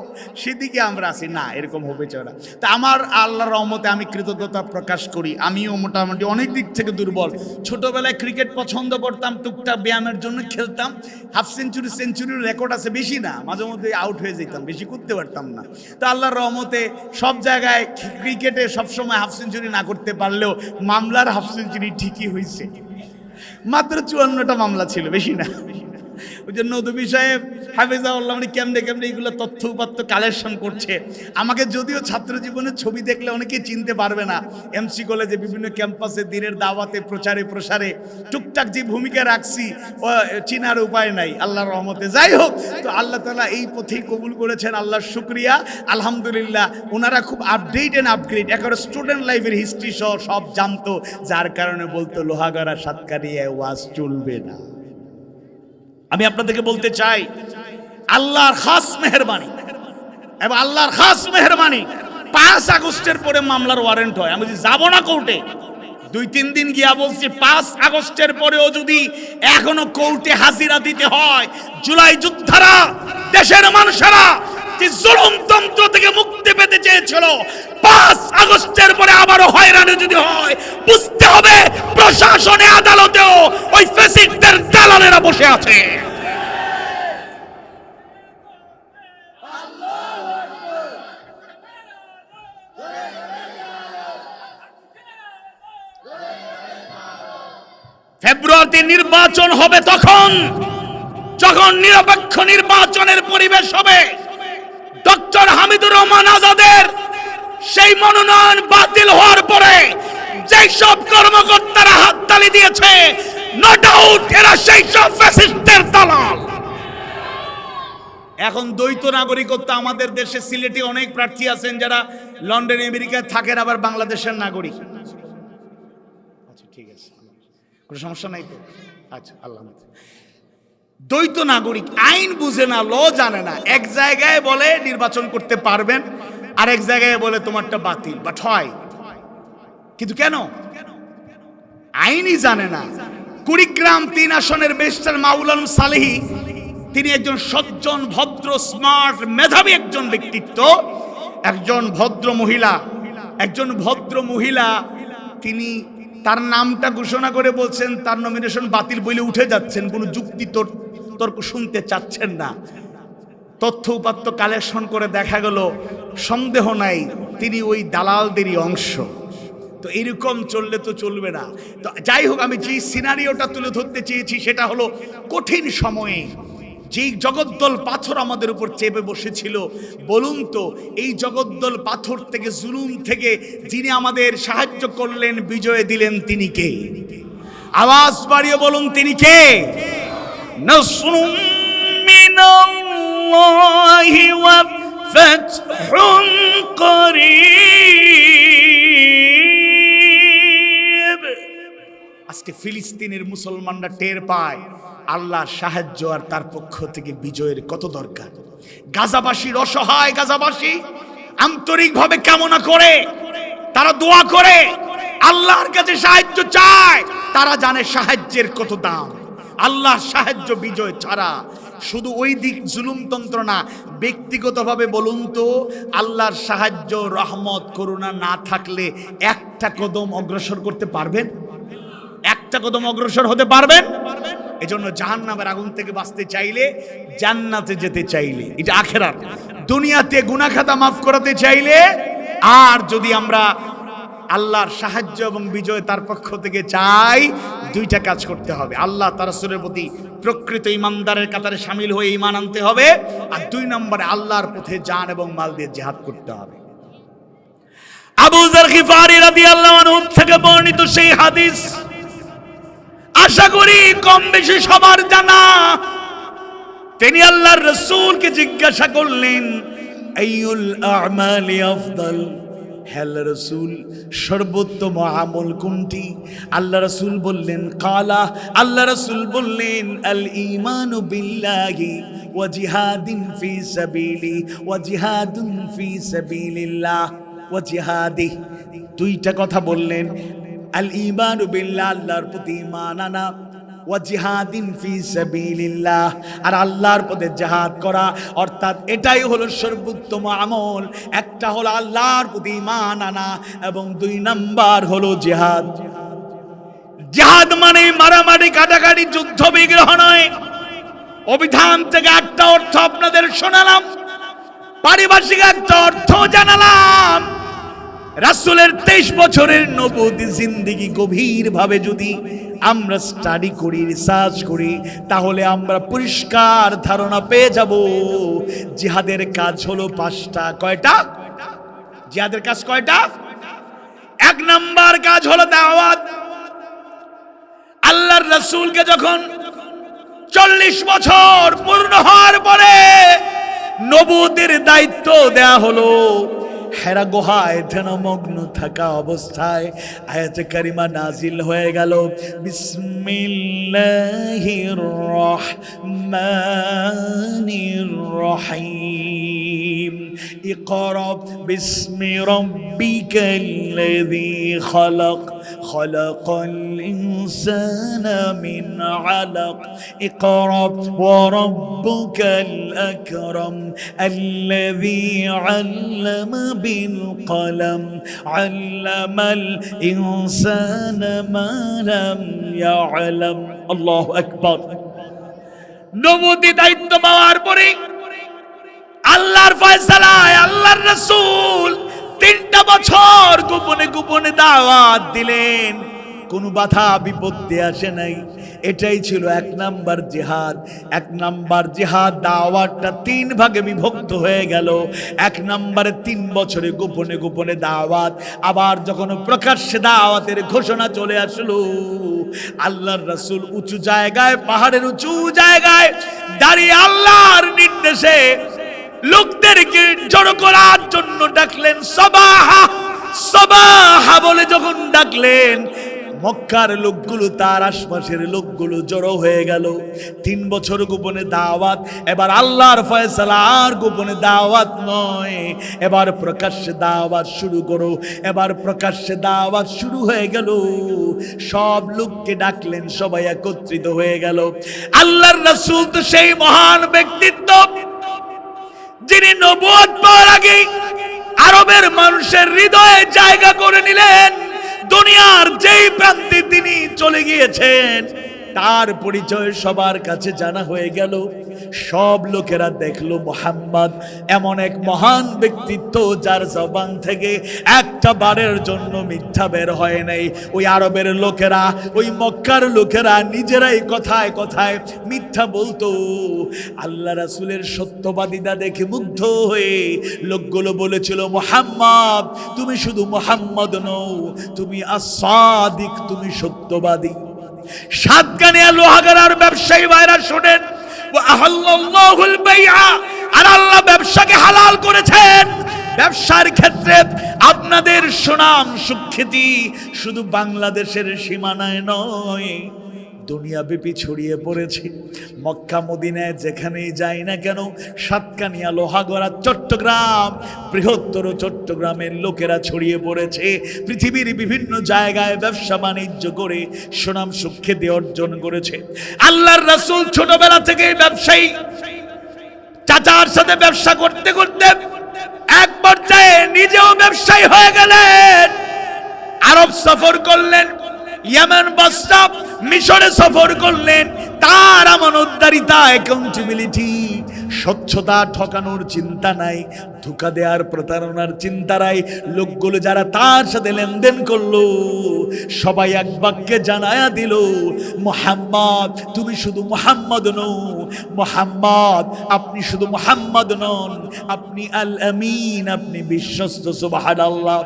সেদিকে আমরা আসি না, এরকম হবে চলা। তা আমার আল্লাহর রহমতে আমি কৃতজ্ঞতা প্রকাশ করি, আমিও মোটামুটি অনেক দিক থেকে দুর্বল। ছোটবেলায় ক্রিকেট পছন্দ করতাম, টুকটাক ব্যায়ামের জন্য খেলতাম, হাফ সেঞ্চুরি সেঞ্চুরির রেকর্ড আছে, বেশি না, মাঝে মধ্যে আউট হয়ে যেতাম, বেশি করতে পারতাম না। তো আল্লাহর রহমতে সব জায়গায় ক্রিকেটে সবসময় হাফ সেঞ্চুরি না করতে পারলেও মামলার হাফ সেঞ্চুরি ঠিকই হয়েছে। মাত্র 54টা মামলা ছিল, বেশি না। ওই জন্য নদী সাহেব হাফেজাউল্লাহ কেমনে কেমনে এইগুলো তথ্য উপাত্ত কালেকশন করছে। আমাকে যদিও ছাত্র জীবনের ছবি দেখলে অনেকে চিনতে পারবে না, এমসি কলেজে বিভিন্ন ক্যাম্পাসে দিনের দাওয়াতে প্রচারে প্রসারে টুকটাক যে ভূমিকা রাখছি, চিনার উপায় নাই আল্লাহর রহমতে। যাই হোক, তো আল্লাহ তাআলা এই পথেই কবুল করেছেন, আল্লাহর শুকরিয়া আলহামদুলিল্লাহ। ওনারা খুব আপডেট অ্যান্ড আপগ্রেড, একেবারে স্টুডেন্ট লাইফের হিস্ট্রি সহ সব জানতো, যার কারণে বলতো লোহাগড়া সাতকারিয়ায় ওয়াজ চলবে না। আমি আপনাদেরকে বলতে চাই, আল্লাহর খাস মেহেরবানি এবং আল্লাহর খাস মেহেরবানি, 5 আগস্টের পরে মামলার ওয়ারেন্ট হয়। আমি যাব না কোর্টে, 2-3 দিন গিয়া বলছি 5 আগস্টের পরেও যদি এখনো কোর্টে হাজিরা দিতে হয়, জুলাই যোদ্ধারা, দেশের মানুষেরা যে জুলুমতন্ত্র থেকে মুক্তি পেতে চেয়েছিল, 5 আগস্টের পরে আবারও হয়রানি যদি হয়, বুঝতে হবে প্রশাসনে আদালতেও ওই ফ্যাসিস্টদের দালালেরা বসে আছে। ফেব্রুয়ারিতে নির্বাচন হবে, তখন যখন নিরপেক্ষ নির্বাচনের পরিবেশ হবে, ডক্টর হামিদুর রহমান আজাদের সেই মনোনয়ন বাতিল হওয়ার পরে যেই সব কর্মকর্তারা হাততালি দিয়েছে, নো ডাউট এরা সেই সব ফ্যাসিস্টদের দালাল। এখন দ্বৈত নাগরিকত্ব আমাদের দেশে, সিলেটে অনেক প্রার্থী আছেন যারা লন্ডন আমেরিকায় থাকেন, আবার বাংলাদেশের নাগরিক। আচ্ছা ঠিক আছে, কোনো সমস্যা নাই তো? আচ্ছা, আল্লাহ। দ্বৈত নাগরিক, আইন বুঝে না, ল জানে না, এক জায়গায় বলে নির্বাচন করতে পারবেন, আর এক জায়গায় বলে তোমারটা বাতিল, বাট হয় কিন্তু কেন? আইনই জানে না। কুড়িগ্রাম 3 আসনের ব্যারিস্টার মাওলানা সালেহী, তিনি একজন সজ্জন, ভদ্র, স্মার্ট, মেধাবী একজন ব্যক্তিত্ব, একজন ভদ্র মহিলা। তিনি তার নামটা ঘোষণা করে বলছেন তার নমিনেশন বাতিল বলে উঠে যাচ্ছেন, কোনো যুক্তি তর্ক শুনতে চাচ্ছেন না। তথ্য উপাত্ত কালেকশন করে দেখা গেল, সন্দেহ নাই তিনি ওই দালালদেরই অংশ। তো এরকম চললে তো চলবে না। তো যাই হোক, আমি যে সিনারিওটা তুলে ধরতে চেয়েছি সেটা হলো, কঠিন সময়ে যেই জগদ্দল পাথর আমাদের উপর চেপে বসেছিল, বলুন তো এই জগদ্দল পাথর থেকে, জুলুম থেকে যিনি আমাদের সাহায্য করলেন, বিজয় দিলেন, তিনি কে? আওয়াজ বাড়িয়ে বলুন, তিনি কে? নাসরুম মিনাল্লাহি ওয়া ফাতহুন করিব। আজকে ফিলিস্তিনের মুসলমানরা টের পায় আল্লাহর সাহায্য আর তার পক্ষ থেকে বিজয়ের কত দরকার। গাজাবাসীর অসহায় গাজাবাসী আন্তরিকভাবে কামনা করে, তারা দোয়া করে, আল্লাহর কাছে সাহায্য চায়। তারা জানে সাহায্যের কত দাম। আল্লাহর সাহায্য বিজয় ছাড়া শুধু ওই দিক জুলুমতন্ত্র না, ব্যক্তিগতভাবে বলুন তো, আল্লাহর সাহায্য, রহমত, করুণা না থাকলে একটা কদম অগ্রসর করতে পারবেন? একটা কদম অগ্রসর হতে পারবেন? এজন্য জাহান্নামের আগুন থেকে বাঁচতে চাইলে, জান্নাতে যেতে চাইলে, এটা আখিরাত, দুনিয়াতে গুনাহ খাতা মাফ করাতে চাইলে, আর যদি আমরা আল্লাহর সাহায্য এবং বিজয় তার পক্ষ থেকে চাই, দুইটা কাজ করতে হবে। আল্লাহ তার রাসূলের প্রতি প্রকৃত ঈমানদারের কাতারে শামিল হয়ে ঈমান আনতে হবে, আর 2 নম্বরে আল্লাহর পথে জান এবং মাল দিয়ে জিহাদ করতে হবে। আবু যর গিফারি রাদিয়াল্লাহু আনহু থেকে বর্ণিত সেই হাদিস আশা করি কম বেশি সবার জানা। তিনি আল্লাহর রাসূলকে জিজ্ঞাসা করলেন, আইয়ুল আ'মালি আফদাল, হে আল্লাহর রাসূল সর্বোত্তম আমল কোনটি? আল্লাহ রাসূল বললেন, কালা, আল্লাহ রাসূল বললেন, আল ঈমানু বিল্লাহি ওয়া জিহাদিন ফি সাবিলি ওয়া জিহাদুন ফি সাবিলিল্লাহ ওয়া জিহাদি। দুইটা কথা বললেন, আল ঈমানু বিল্লাহ, আল্লাহর প্রতি ঈমান আনা, ওয়া জিহাদিন ফি সাবিলিল্লাহ, আর আল্লাহর পথে জিহাদ করা, অর্থাৎ এটাই হলো সর্বোত্তম আমল। একটা হলো আল্লাহর প্রতি ঈমান আনা এবং 2 নাম্বার হলো জিহাদ। জিহাদ মানে মারামারি, কাটাকাটি, যুদ্ধ বিগ্রহ নয়। অভিধান থেকে একটা অর্থ আপনাদের শোনালাম, পারিভাষিক একটা অর্থ জানালাম। রাসূলের 23 বছরের নবুয়তি জিন্দেগি গভীরভাবে যদি আমরা স্টাডি করি, রিসার্চ করি, তাহলে আমরা পরিষ্কার ধারণা পেয়ে যাব জিহাদের কাজ হলো 5টা। কয়টা? জিহাদের কাজ কয়টা? 1 নাম্বার কাজ হলো দাওয়াত। আল্লাহর রাসূলকে যখন 40 বছর পূর্ণ হওয়ার পরে নবুয়তির দায়িত্ব দেয়া হলো, হেরা গুহায় ধ্যানমগ্ন থাকা অবস্থায় আয়াতে কারিমা নাজিল হয়ে গেল, বিসমিল্লাহির রহমানির রহিম, ইকরা বিসমি রাব্বিকাল্লাযী খালাক, খালাকাল ইনসানা মিন আলাক, ইকরা ওয়া রাব্বুকাল আকরাম, আল্লাযী আল্লামা بالقلم علم الإنسان ما لم يعلم। الله أكبر। নবুয়তি দায়িত্ব পাওয়ার পরে আল্লাহর ফয়সালায় আল্লাহর রাসূল 3টা বছর গোপনে গোপনে দাওয়াত দিলেন, কোনো বাধা বিপত্তি আসে নাই। এটাই ছিল 1 নাম্বার জিহাদ। 1 নাম্বার জিহাদ দাওয়াতটা 3 ভাগে বিভক্ত হয়ে গেল। 1 নম্বরে 3 বছরে গোপনে গোপনে দাওয়াত, আবার যখন প্রকাশ্যে দাওয়াতের ঘোষণা চলে আসলো, আল্লাহর রাসূল উঁচু জায়গায়, পাহাড়ের উঁচু জায়গায় দাঁড়িয়ে আল্লাহর নির্দেশে লোকদেরকে জড়ো করার জন্য ডাকলেন। সবাহা সবাহা বলে যখন ডাকলেন, মক্কার লোকগুলো, তার আশপাশের লোকগুলো জড়ো হয়ে গেল। 3 বছর গোপনে দাওয়াত, এবার আল্লাহর ফয়সালা আর গোপনে দাওয়াত নয়, এবার প্রকাশ্যে দাওয়াত শুরু করো। এবার প্রকাশ্যে দাওয়াত শুরু হয়ে গেল। সব লোককে ডাকলেন, সবাই একত্রিত হয়ে গেল। আল্লাহর রাসূল তো সেই মহান ব্যক্তিত্ব, যিনি নবুয়ত পাওয়ার আগে আরবের মানুষের হৃদয়ে জায়গা করে নিলেন। দুনিয়ার যেই প্রান্তে তিনি চলে গিয়েছেন, তার পরিচয় সবার কাছে জানা হয়ে গেল। সব লোকেরা দেখলো মুহাম্মদ এমন এক মহান ব্যক্তিত্ব, যার জবান থেকে একটা বারের জন্য মিথ্যা বের হয় নাই। ওই আরবের লোকেরা, ওই মক্কার লোকেরা নিজেরাই কথায় কথায় মিথ্যা বলতো। আল্লাহ রাসূলের সত্যবাদিতা দেখে মুগ্ধ হয়ে লোকগুলো বলেছিল, মুহাম্মদ তুমি শুধু মুহাম্মদ নও, তুমি আস-সাদিক, তুমি সত্যবাদী। সাতকানিয়া লোহাগাড়ার ব্যবসায়ী ভাইরা শোনেন, ওয়াহাল্লাল্লাহুল বাইআ, আর আল্লাহ ব্যবসাকে হালাল করেছেন। ব্যবসার ক্ষেত্রে আপনাদের সুনাম সুখ্যাতি শুধু বাংলাদেশের সীমানায় নয়, দুনিয়াব্যাপী ছড়িয়ে পড়েছে। মক্কা মদিনায় যেখানেই যাই না কেন, সাতকানিয়া লোহাগড়া চট্টগ্রাম, বৃহত্তর চট্টগ্রামের লোকেরা ছড়িয়ে পড়েছে। পৃথিবীর বিভিন্ন জায়গায় ব্যবসা বাণিজ্য করে সুনাম সুখ্যাতি অর্জন করেছে। আল্লাহর রাসূল ছোটবেলা থেকে ব্যবসায়ী, চাচার সাথে ব্যবসা করতে করতে এক পর্যায়ে নিজেও ব্যবসায়ী হয়ে গেলেন। আরব সফর করলেন, ইয়েমেন, বাসরা, মিশরে সফর করলেন। তার আমানতদারিতা, অ্যাকাউন্টেবিলিটি স্বচ্ছতা ঠকানোর চিন্তা নাই, ধোঁকা দেওয়ার প্রতারণার চিন্তা নাই। লোকগুলো যারা তার সাথে লেনদেন করলো সবাই এক বাক্যে জানায়া দিল, মুহাম্মদ তুমি শুধু মুহাম্মদ নও, মুহাম্মদ আপনি শুধু মুহাম্মদ নন, আপনি আল আমিন, আপনি বিশ্বস্ত। সুবহানাল্লাহ।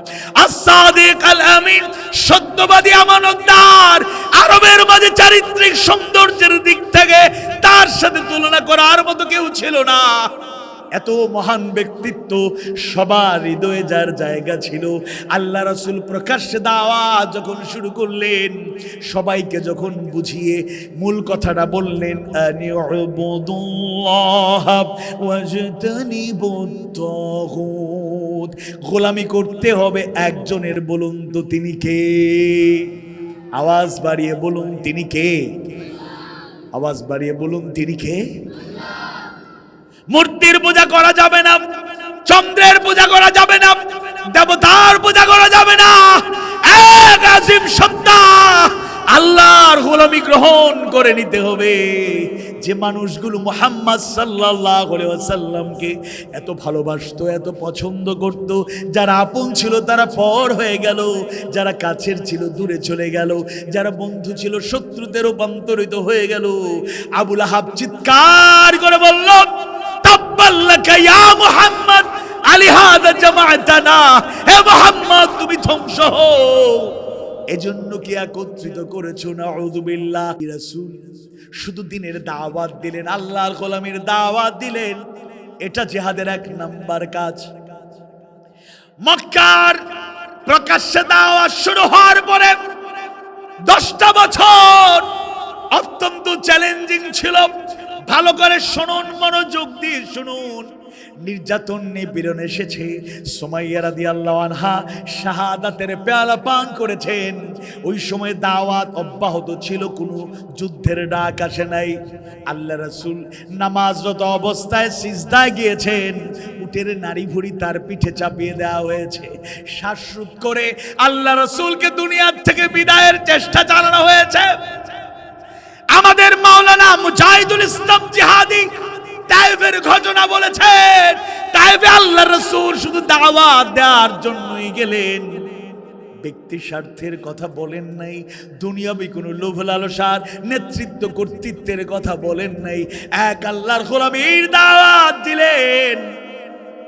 as-সাদিক আল আমিন, সত্যবাদী আমানতদার। আরবের মাঝে চারিত্রিক সৌন্দর্যের দিক থেকে তার সাথে তুলনা করার মতো কেউ ছিল না। এত মহান ব্যক্তিত্ব, সবার হৃদয়ে যার জায়গা ছিল। আল্লাহ রাসূল প্রকাশ্যে দাওয়াত যখন শুরু করলেন, সবাইকে যখন বুঝিয়ে মূল কথাটা বললেন, আনিউবুদুল্লাহ ওয়াজতানিবুত তাগুত, গোলামি করতে হবে একজনের। বলুন তো তিনি কে? আওয়াজ বাড়িয়ে বলুন তিনি কে? আওয়াজ বাড়িয়ে বলুন তিনি কে? মূর্তির পূজা করা যাবে না, চন্দ্রের পূজা করা যাবে না, দেবতার পূজা করা যাবে না। এক আযীম সত্তা আল্লাহর গোলামি গ্রহণ করে নিতে হবে। যে মানুষগুলো মুহাম্মদ সাল্লাল্লাহু আলাইহি ওয়াসাল্লামকে এত ভালোবাসতো, এত পছন্দ করত, যারা আপন ছিল তারা পর হয়ে গেল, যারা কাছের ছিল দূরে চলে গেল, যারা বন্ধু ছিল শত্রুতে রূপান্তরিত হয়ে গেল। আবু লাহাব চিৎকার করে বলল, তাব্বাল্লাকা ইয়া মুহাম্মদ আলিহাযা জামাআতানা, হে মুহাম্মদ তুমি ধ্বংস হও, এজন্য কি একত্রিত করেছো? নাউযুবিল্লাহ। রাসূল শুধু দিনের দাওয়াত দিলেন, আল্লাহর গোলামির দাওয়াত দিলেন, এটা জিহাদের এক নাম্বার কাজ। মক্কার প্রকাশ্যে দাওয়াত শুরু হওয়ার পরে 10টা বছর অত্যন্ত চ্যালেঞ্জিং ছিল। ভালো করে শুনুন, মনোযোগ দিয়ে শুনুন। নির্যাতন নিপীড়ন এসেছে। সুমাইয়া রাদিয়াল্লাহু আনহা শাহাদাতের পেয়ালা পান করেছেন। ওই সময় দাওয়াত অব্যাহত ছিল, কোনো যুদ্ধের ডাক আসে নাই। আল্লাহ রাসূল নামাজরত অবস্থায় সিজদায় গিয়েছেন, উটের নাড়ি ভুড়ি তার পিঠে চাপিয়ে দেওয়া হয়েছে। শ্বাসরোধ করে আল্লাহ রাসূলকে দুনিয়ার থেকে বিদায়ের চেষ্টা চালানো হয়েছে। আমাদের মাওলানা মুজাহিদুল ইসলাম জিহাদি তায়েফের ঘটনা বলেছেন, তায়েফে আল্লাহর রাসূল শুধু দাওয়াত দেওয়ার জন্যই গেলেন, ব্যক্তি স্বার্থের কথা বলেন নাই, দুনিয়াবি কোনো লোভ লালসার নেতৃত্ব কর্তৃত্বের কথা বলেন নাই। এক আল্লাহর গোলামীর দাওয়াত দিলেন।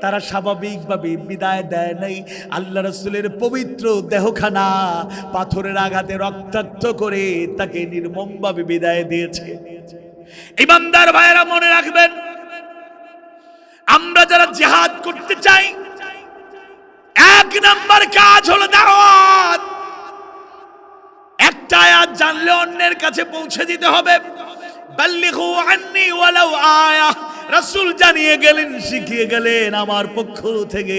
তারা স্বাভাবিকভাবে বিদায় দেয় নাই। আল্লাহ রাসূলের পবিত্র দেহখানা পাথরের আঘাতে রক্তাক্ত করে তাকে নির্মমভাবে বিদায় দিয়েছে। ইমানদার ভাইয়েরা মনে রাখবেন, আমরা যারা জিহাদ করতে চাই, এক নাম্বার কাজ হলো দাওয়াত। একটা আয়াত জানলে অন্যের কাছে পৌঁছে দিতে হবে। বাল্লিগু আন্নী ওয়ালাউ আয়া, রাসূল জানিয়ে গেলেন, শিখিয়ে গেলেন, আমার পক্ষ থেকে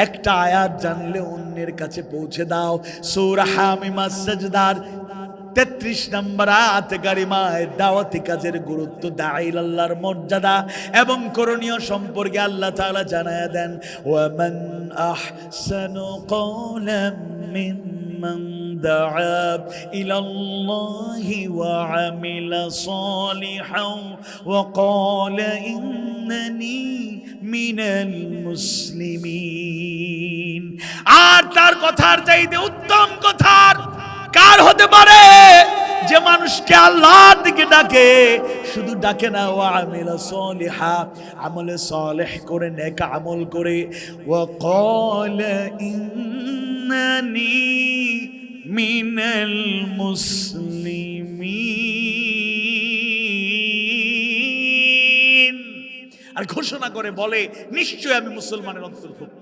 একটা আয়াত জানলে অন্যের কাছে পৌঁছে দাও। সূরা হামিম আস-সাজদার 33 নম্বর আয়াত কারিমায় দাওয়াতি কাজের গুরুত্ব, দাঈল আল্লাহর মর্যাদা এবং করণীয় সম্পর্কে আল্লাহ তাআলা জানায়া দেন, ওয়া মান আহসানু ক্বাওলাম মিম্মান দাআ ইলাল্লাহি ওয়া আমিলা সালিহান ওয়া ক্বালা ইন্নানি মিনাল মুসলিমিন। আর তার কথার চাইতে উত্তম কথার কার হতে পারে? যে মানুষকে আল্লাহর দিকে ডাকে, শুধু ডাকে না, ওয়া আমিলা সালিহা, আমলে সালেহ করে, নেক আমল করে, ওয়া ক্বালা ইন্নানি মিনাল মুসলিমিন, আর ঘোষণা করে বলে নিশ্চয়ই আমি মুসলমানের অন্তর্ভুক্ত।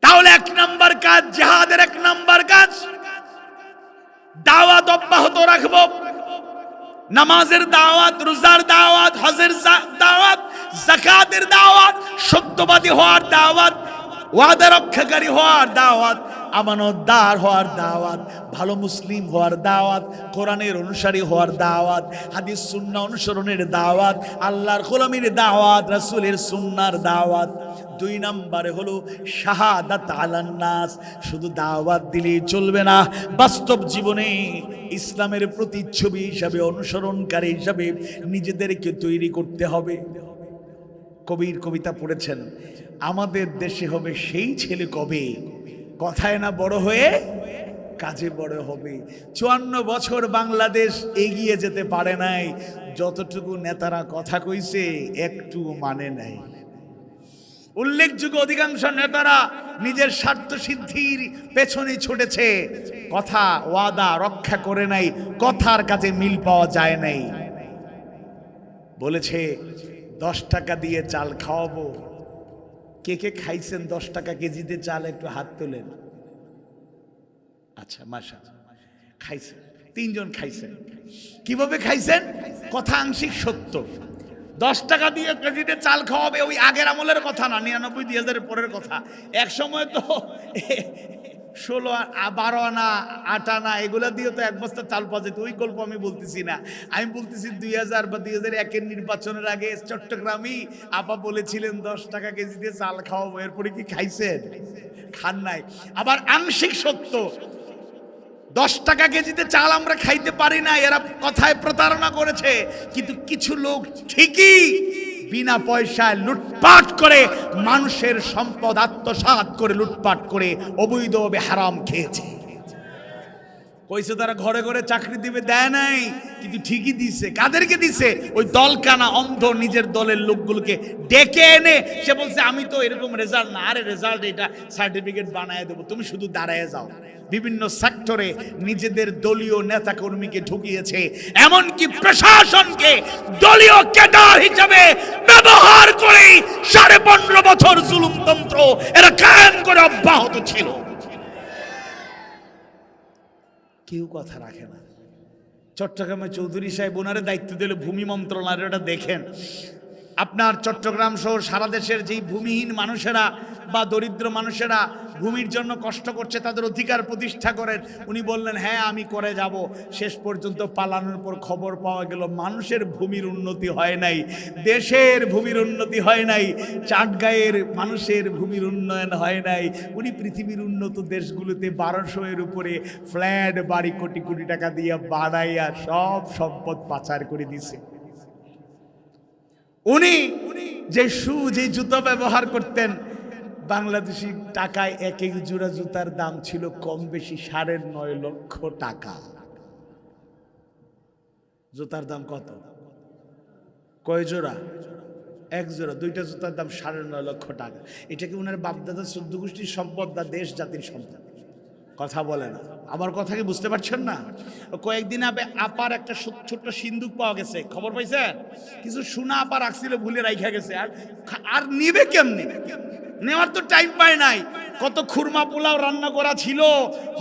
তাহলে এক নাম্বার কাজ, জিহাদের এক নাম্বার কাজ, দাওয়াত অব্যাহত রাখবো। নামাজের দাওয়াত, রোজার দাওয়াত, হজের দাওয়াত, যাকাতের দাওয়াত, সত্যবাদী হওয়ার দাওয়াত, ওয়াদা রক্ষাকারী হওয়ার দাওয়াত, আমানতদার হওয়ার দাওয়াত, ভালো মুসলিম হওয়ার দাওয়াত, কোরআনের অনুসারী হওয়ার দাওয়াত, হাদিস সুন্নাহ অনুসরণের দাওয়াত, আল্লাহর গোলামীর দাওয়াত, রাসূলের সুন্নাহর দাওয়াত। 2 নম্বরে হলো শাহাদাত আলান নাস। শুধু দাওয়াত দিলেই চলবে না, বাস্তব জীবনে ইসলামের প্রতিচ্ছবি হিসাবে, অনুসরণকারী হিসাবে নিজেদেরকে তৈরি করতে হবে। কবির কবিতা পড়েছেন, আমাদের দেশে হবে সেই ছেলে কবে, কথায় না বড় হয়ে কাজে বড় হবে। 54 বছর বাংলাদেশ এগিয়ে যেতে পারে নাই, যতটুকু নেতারা কথা কইছে একটু মানে নাই। উল্লেখযোগ্য অধিকাংশ নেতারা নিজের স্বার্থ সিদ্ধির পেছনে ছুটেছে, কথা ওয়াদা রক্ষা করে নাই, কথার কাছে মিল পাওয়া যায় নাই। বলেছে 10 টাকা দিয়ে চাল খাওয়াবো। কে কে খাইছেন 10 টাকা কেজিতে চাল? একটু হাত তোলেন। আচ্ছা, মাশাআল্লাহ, খাইছেন, 3 জন খাইছেন। কিভাবে খাইছেন? কথা আংশিক সত্য। 10 টাকা দিয়ে কেজিতে চাল খাওয়াবে, ওই আগের আমলের কথা না, 99 2000 পরের কথা। এক সময় তো 16 12 আনা 8 আনা এগুলা দিয়ে তো এক বস্তা চাল পাওয়া যেত। ওই গল্প আমি বলতেছি না, আমি বলতেছি 2000 বা 2001 নির্বাচনের আগে চট্টগ্রামে আপা বলেছিলেন 10 টাকা কেজিতে চাল খাওয়াবো। এরপরে কি খাইছেন? খান নাই। আবার আংশিক সত্য, 10 টাকা কেজিতে চাল আমরা খাইতে পারি না, এরা কথায় প্রতারণা করেছে। কিন্তু কিছু লোক ঠিকই বিনা পয়সায় লুটপাট করে মানুষের সম্পদ আত্মসাৎ করে লুটপাট করে অবৈধভাবে হারাম খেয়েছে। কইছে তারা ঘরে ঘরে চাকরি দিবে, দেয় নাই, কিন্তু ঠিকই দিছে। কাদেরকে দিছে? ওই দলকানা অন্ধ নিজের দলের লোকগুলোকে ডেকে এনে সে বলছে আমি তো এরকম রেজাল্ট না, আরে রেজাল্ট এটা সার্টিফিকেট বানায় দেবো, তুমি শুধু দাঁড়ায় যাও। বিভিন্ন সেক্টরে নিজেদের দলীয় নেতা কর্মীকে ঢুকিয়েছে, এমনকি প্রশাসনকে দলীয় ক্যাডার হিসেবে ব্যবহার করে 15.5 বছর জুলুমতন্ত্র এরা কায়েম করে অব্যাহত ছিল। কেউ কথা রাখে না। চট্টগ্রামে চৌধুরী সাহেব ওনারে দায়িত্ব দিলে ভূমি মন্ত্রণালয়টা দেখেন, আপনার চট্টগ্রাম সহ সারা দেশের যেই ভূমিহীন মানুষেরা বা দরিদ্র মানুষেরা ভূমির জন্য কষ্ট করছে তাদের অধিকার প্রতিষ্ঠা করেন। উনি বললেন হ্যাঁ আমি করে যাব। শেষ পর্যন্ত পালানোর পর খবর পাওয়া গেল মানুষের ভূমির উন্নতি হয় নাই, দেশের ভূমির উন্নতি হয় নাই, চাটগাঁয়ের মানুষের ভূমির উন্নয়ন হয় নাই। উনি পৃথিবীর উন্নত দেশগুলোতে 1200-এর উপরে ফ্ল্যাট বাড়ি কোটি কোটি টাকা দিয়ে বানাইয়া সব সম্পদ পাচার করে দিছে। উনি যে জুতো ব্যবহার করতেন, বাংলাদেশি টাকায় এক এক জোড়া জুতার দাম ছিল কম বেশি 9.5 লক্ষ টাকা। জুতার দাম কত? কয় জোড়া? এক জোড়া। 2টা জুতার দাম 9.5 লক্ষ টাকা। এটাকে ওনার বাপদাদা 14 গোষ্ঠীর সম্পদ না দেশ জাতির সম্পদ? কথা বলে না। আমার কথা কি বুঝতে পারছেন না? কয়েকদিন আগে আপার একটা ছোট্ট সিন্দুক পাওয়া গেছে, খবর পাইছেন? কিছু সোনা আপা রাখছিল, ভুলে রাইখা গেছে। আর নিবে কেমনে? নেওয়ার তো টাইম পায় নাই। কত খুরমা পোলাও রান্না করা ছিল,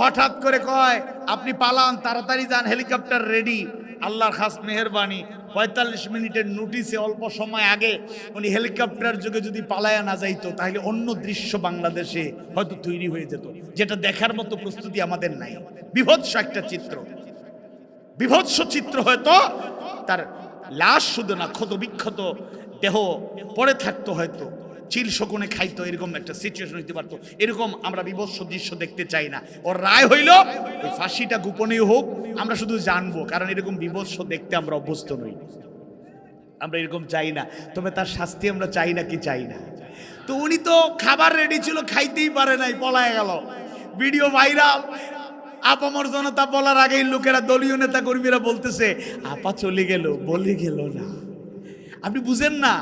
হঠাৎ করে কয় আপনি পালান, তাড়াতাড়ি যান, হেলিকপ্টার রেডি। আল্লাহর খাস মেহেরবানি, 45 মিনিটের নোটিসে অল্প সময় আগে উনি হেলিকপ্টার যোগে যদি পালায়া না যাইতো তাহলে অন্য দৃশ্য বাংলাদেশে হয়তো তৈরি হয়ে যেত, যেটা দেখার মতো প্রস্তুতি আমাদের নাই। বিভৎস একটা চিত্র, বিভৎস চিত্র। হয়তো তার লাশ শুধু না, ক্ষত বিক্ষত দেহ পড়ে থাকতো, হয়তো চিল শকুনে খাইতো, এরকম একটা সিচুয়েশন হইতে পারতো। এরকম আমরা বিভৎস দৃশ্য দেখতে চাই না। ওর রায় হইল ওই ফাঁসিটা গোপনীয় হোক, আমরা শুধু জানবো, কারণ এরকম বিভৎস দেখতে আমরা অভ্যস্ত নই, আমরা এরকম চাই না। তবে তার শাস্তি আমরা চাই না কি চাই না? তো উনি তো খাবার রেডি ছিল, খাইতেই পারে নাই, পলায় গেল। Video viral. আপামর জনতা বলার আগেই লোকেরা, দলীয় নেতা কর্মীরা বলতেছে আপা চলে গেল, বলে গেল না। আপনি বুঝেন না,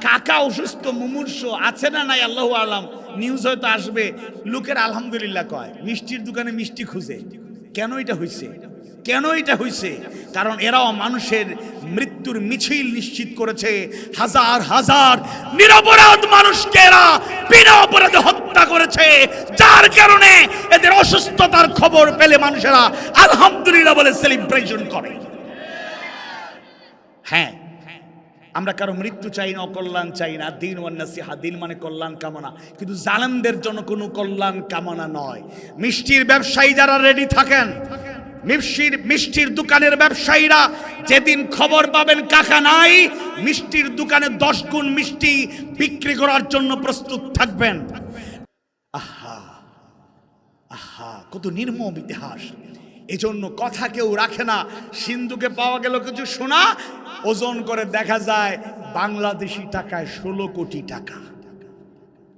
কাকা অসুস্থ, মুমূর্ষ, আছে না নাই আল্লাহু আলাম, নিউজ হয়তো আসবে। লোকের আলহামদুলিল্লাহ কয়, মিষ্টির দোকানে মিষ্টি খুঁজে। কেন এটা হইছে? কেন এটা হইছে? কারণ এরাও মানুষের মৃত্যুর মিছিল নিশ্চিত করেছে। হাজার হাজার নিরপরাধ মানুষকে এরা বিনা অপরাধে হত্যা করেছে, যার কারণে এদের অসুস্থতার খবর পেলে মানুষেরা আলহামদুলিল্লাহ বলে সেলিব্রেশন করে। হ্যাঁ, আমরা কারো মৃত্যু চাই না, অকল্যাণ চাই না। দিন ওয়ান নাসিহা, দিন মানে কল্যাণ কামনা, কিন্তু জালেমদের জন্য কোনো কল্যাণ কামনা নয়। মিষ্টির ব্যবসায়ী যারা রেডি থাকেন, মিষ্টির দোকানের ব্যবসায়ীরা যেদিন খবর পাবেন কাকা নাই, মিষ্টির দোকানে 10 গুণ মিষ্টি বিক্রি করার জন্য প্রস্তুত থাকবেন। আহা আহা, কত নির্মম ইতিহাস। এজন্য কথা কেউ রাখে না। সিন্ধুকে পাওয়া গেল কিছু সোনা, ওজন করে দেখা যায় বাংলাদেশি টাকায় 16 কোটি টাকা।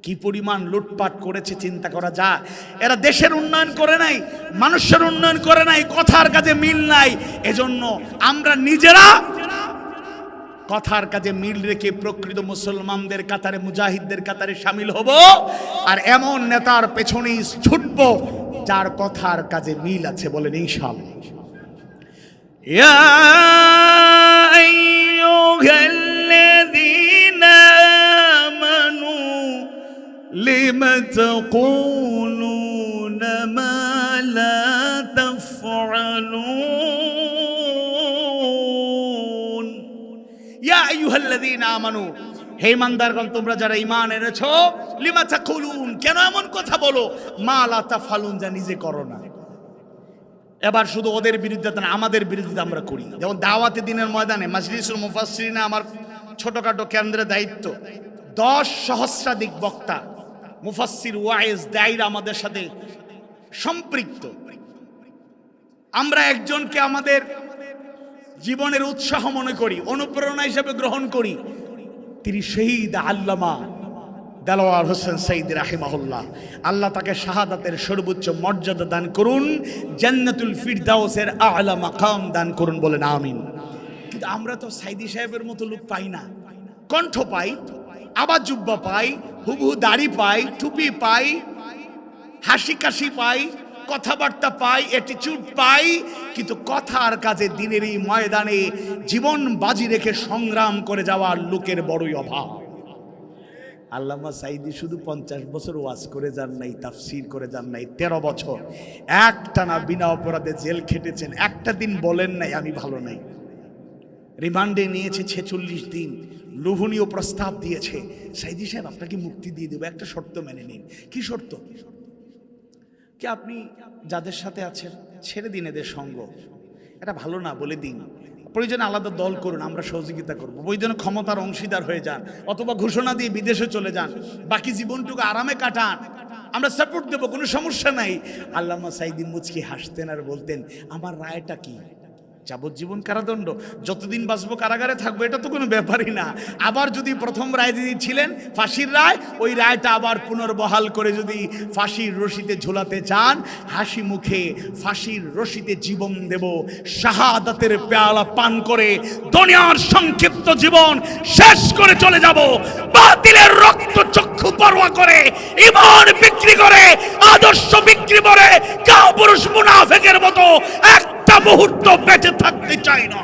কি পরিমাণ লুটপাট করেছে চিন্তা করা যায়। এরা দেশের উন্নয়ন করে নাই, মানুষের উন্নয়ন করে নাই, কথার কাজে মিল নাই। এজন্য আমরা নিজেরা কথার কাজে মিল রেখে প্রকৃত মুসলমানদের কাতারে, মুজাহিদদের কাতারে শামিল হব, আর এমন নেতার পেছনেই ছুটব যার কথার কাজে মিল আছে। বলেন ইনশাআল্লাহ। ইয়া আইয়ুহাল্লাযীনা আমানু লিমা তাকুলুনা মা লা তাফআলুন। ইয়া আইয়ুহাল্লাযীনা আমানু, হে ইমানদারগণ, তোমরা যারা ঈমান এনেছো, লিমা তাকুলুন, কেন এমন কথা বলো, মা লা তাফআলুন, যা নিজে করো না। এবার শুধু ওদের বিরুদ্ধে না, আমাদের বিরুদ্ধে আমরা করি। যেমন দাওয়াতে দিনের ময়দানে মাজলিসুল মুফাসসিরিনে আমার ছোটখাটো কেন্দ্রের দায়িত্ব, 10 সহস্রাধিক বক্তা, মুফাসসির, ওয়াইজ, দায়ীরা আমাদের সাথে সম্পৃক্ত। আমরা একজনকে আমাদের জীবনের উৎসাহ মনে করি, অনুপ্রেরণা হিসেবে গ্রহণ করি। তিনি শহীদ আল্লামা দেলোয়ার হোসেন সঈদ রাহিমাহুল্লাহ। আল্লাহ তাকে শাহাদাতের সর্বোচ্চ মর্যাদা দান করুন, জান্নাতুল ফিরদাউসের আ'লা মাকাম দান করুন। বলেন আমিন। কিন্তু আমরা তো সাইদি সাহেবের মতো লোক পাই না। কণ্ঠ পাই, আবার জুব্বা পাই, হুবহু দাড়ি পাই, টুপি পাই, হাসি কাশি পাই, কথাবার্তা পাই, অ্যাটিটিউড পাই, কিন্তু কথার কাজে দিনের এই ময়দানে জীবন বাজি রেখে সংগ্রাম করে যাওয়ার লোকের বড়ই অভাব। আল্লামা সাইদি শুধু 50 বছর ওয়াজ করে যান নাই, তাফসীর করে যান নাই, 13 বছর একটানা বিনা অপরাধে জেল খেটেছেন। একটা দিন বলেন নাই আমি ভালো নাই। রিমান্ডে নিয়েছে 46 দিন, লোভনীয় প্রস্তাব দিয়েছে, সাইদি সাহেব আপনাকে মুক্তি দিয়ে দেবো, একটা শর্ত মেনে নিন। কি শর্ত? কি আপনি যাদের সাথে আছেন ছেড়ে দিন এদের সঙ্গ, এটা ভালো না বলে দিন, প্রয়োজনে আলাদা দল করুন, আমরা সহযোগিতা করবো, প্রয়োজনে ক্ষমতার অংশীদার হয়ে যান, অথবা ঘোষণা দিয়ে বিদেশে চলে যান, বাকি জীবনটুকু আরামে কাটান, আমরা সাপোর্ট দেবো, কোনো সমস্যা নাই। আল্লামা সাইদি মুচকি হাসতেন আর বলতেন, আমার রায়টা কি? যাবজ্জীবন কারাদণ্ড, যতদিন বাঁচবো কারাগারে থাকবো, এটা তো কোনো ব্যাপারই না। আবার যদি প্রথম রায় দিয়েছিলেন ফাঁসির রায়, ওই রায়টা আবার পুনর্বহাল করে যদি ফাঁসির রশিতে ঝোলাতে চান, হাসি মুখে ফাঁসির রশিতে জীবন দেব, শাহাদাতের পেয়ালা পান করে দুনিয়ার সংক্ষিপ্ত জীবন শেষ করে চলে যাব। বাতিলের রক্ত চক্ষু পরোয়া করে, ঈমান বিক্রি করে, আদর্শ বিক্রি করে, কাপুরুষ মুনাফিকের মতো একটা মুহূর্ত বেঁচে থাকতে চাই না।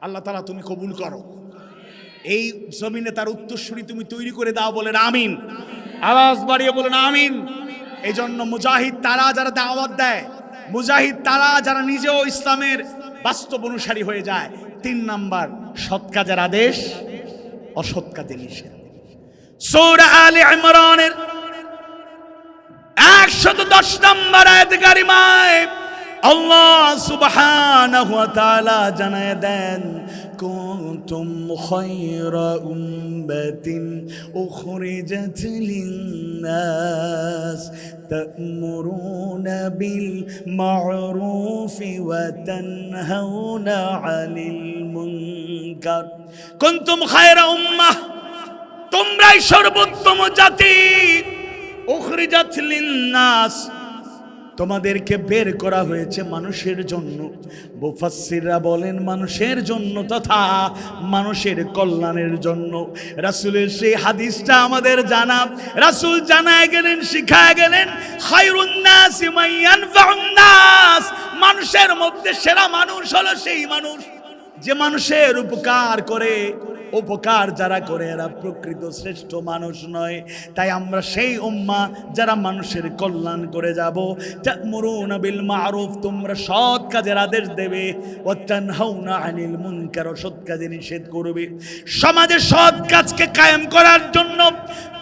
আল্লাহ তাআলা তুমি কবুল করো, এই জমিনে তার উত্তরসূরি তুমি তৈরি করে দাও। বলেন আমিন। আওয়াজ বাড়িয়ে বলেন আমিন। এই জন্য মুজাহিদ তারা যারা দাওয়াত দেয়, মুজাহিদ তারা যারা নিজেও ইসলামের বাস্তব অনুসারী হয়ে যায়। 3 নাম্বার, সৎ কাজের আদেশ, অসৎ কাজের নিষেধ। সূরা আলে ইমরানের 110 নম্বর আয়াত কারিমায় আল্লাহ সুবহানাহু ওয়া তাআলা জানায় দেন, কুনতুম খায়রা উম্মাতিন উখরিজাত লিন-নাস তা'মুরুনা বিল মা'রুফি ওয়া তানহাউনা 'আনিল মুনকার। কুনতুম খায়রা উম্মাহ, তোমরাই সর্বোত্তম জাতি। উখরিজাত লিন-নাস, তোমাদেরকে বের করা হয়েছে মানুষের জন্য। মুফাসসিররা বলেন মানুষের জন্য তথা মানুষের কল্যাণের জন্য। রাসূলের সেই হাদিসটা আমাদের জানা, রাসূল জানায় গেলেন, শিখায় গেলেন, খায়রুন নাসি মান ইয়ানফাউন নাস, মানুষের মধ্যে সেরা মানুষ হলো সেই মানুষ যে মানুষের উপকার করে। উপকার যারা করে এরা প্রকৃত শ্রেষ্ঠ মানুষ নয়। তাই আমরা সেই উম্মাহ যারা মানুষের কল্যাণ করে যাব। তা'মুরুনা বিল মা'রুফ, তোমরা সৎ কাজের আদেশ দেবে, ওয়া তানহাউনা আনিল মুনকার, সৎ কাজে নিষেধ করবে। সমাজে সৎ কাজকে কায়েম করার জন্য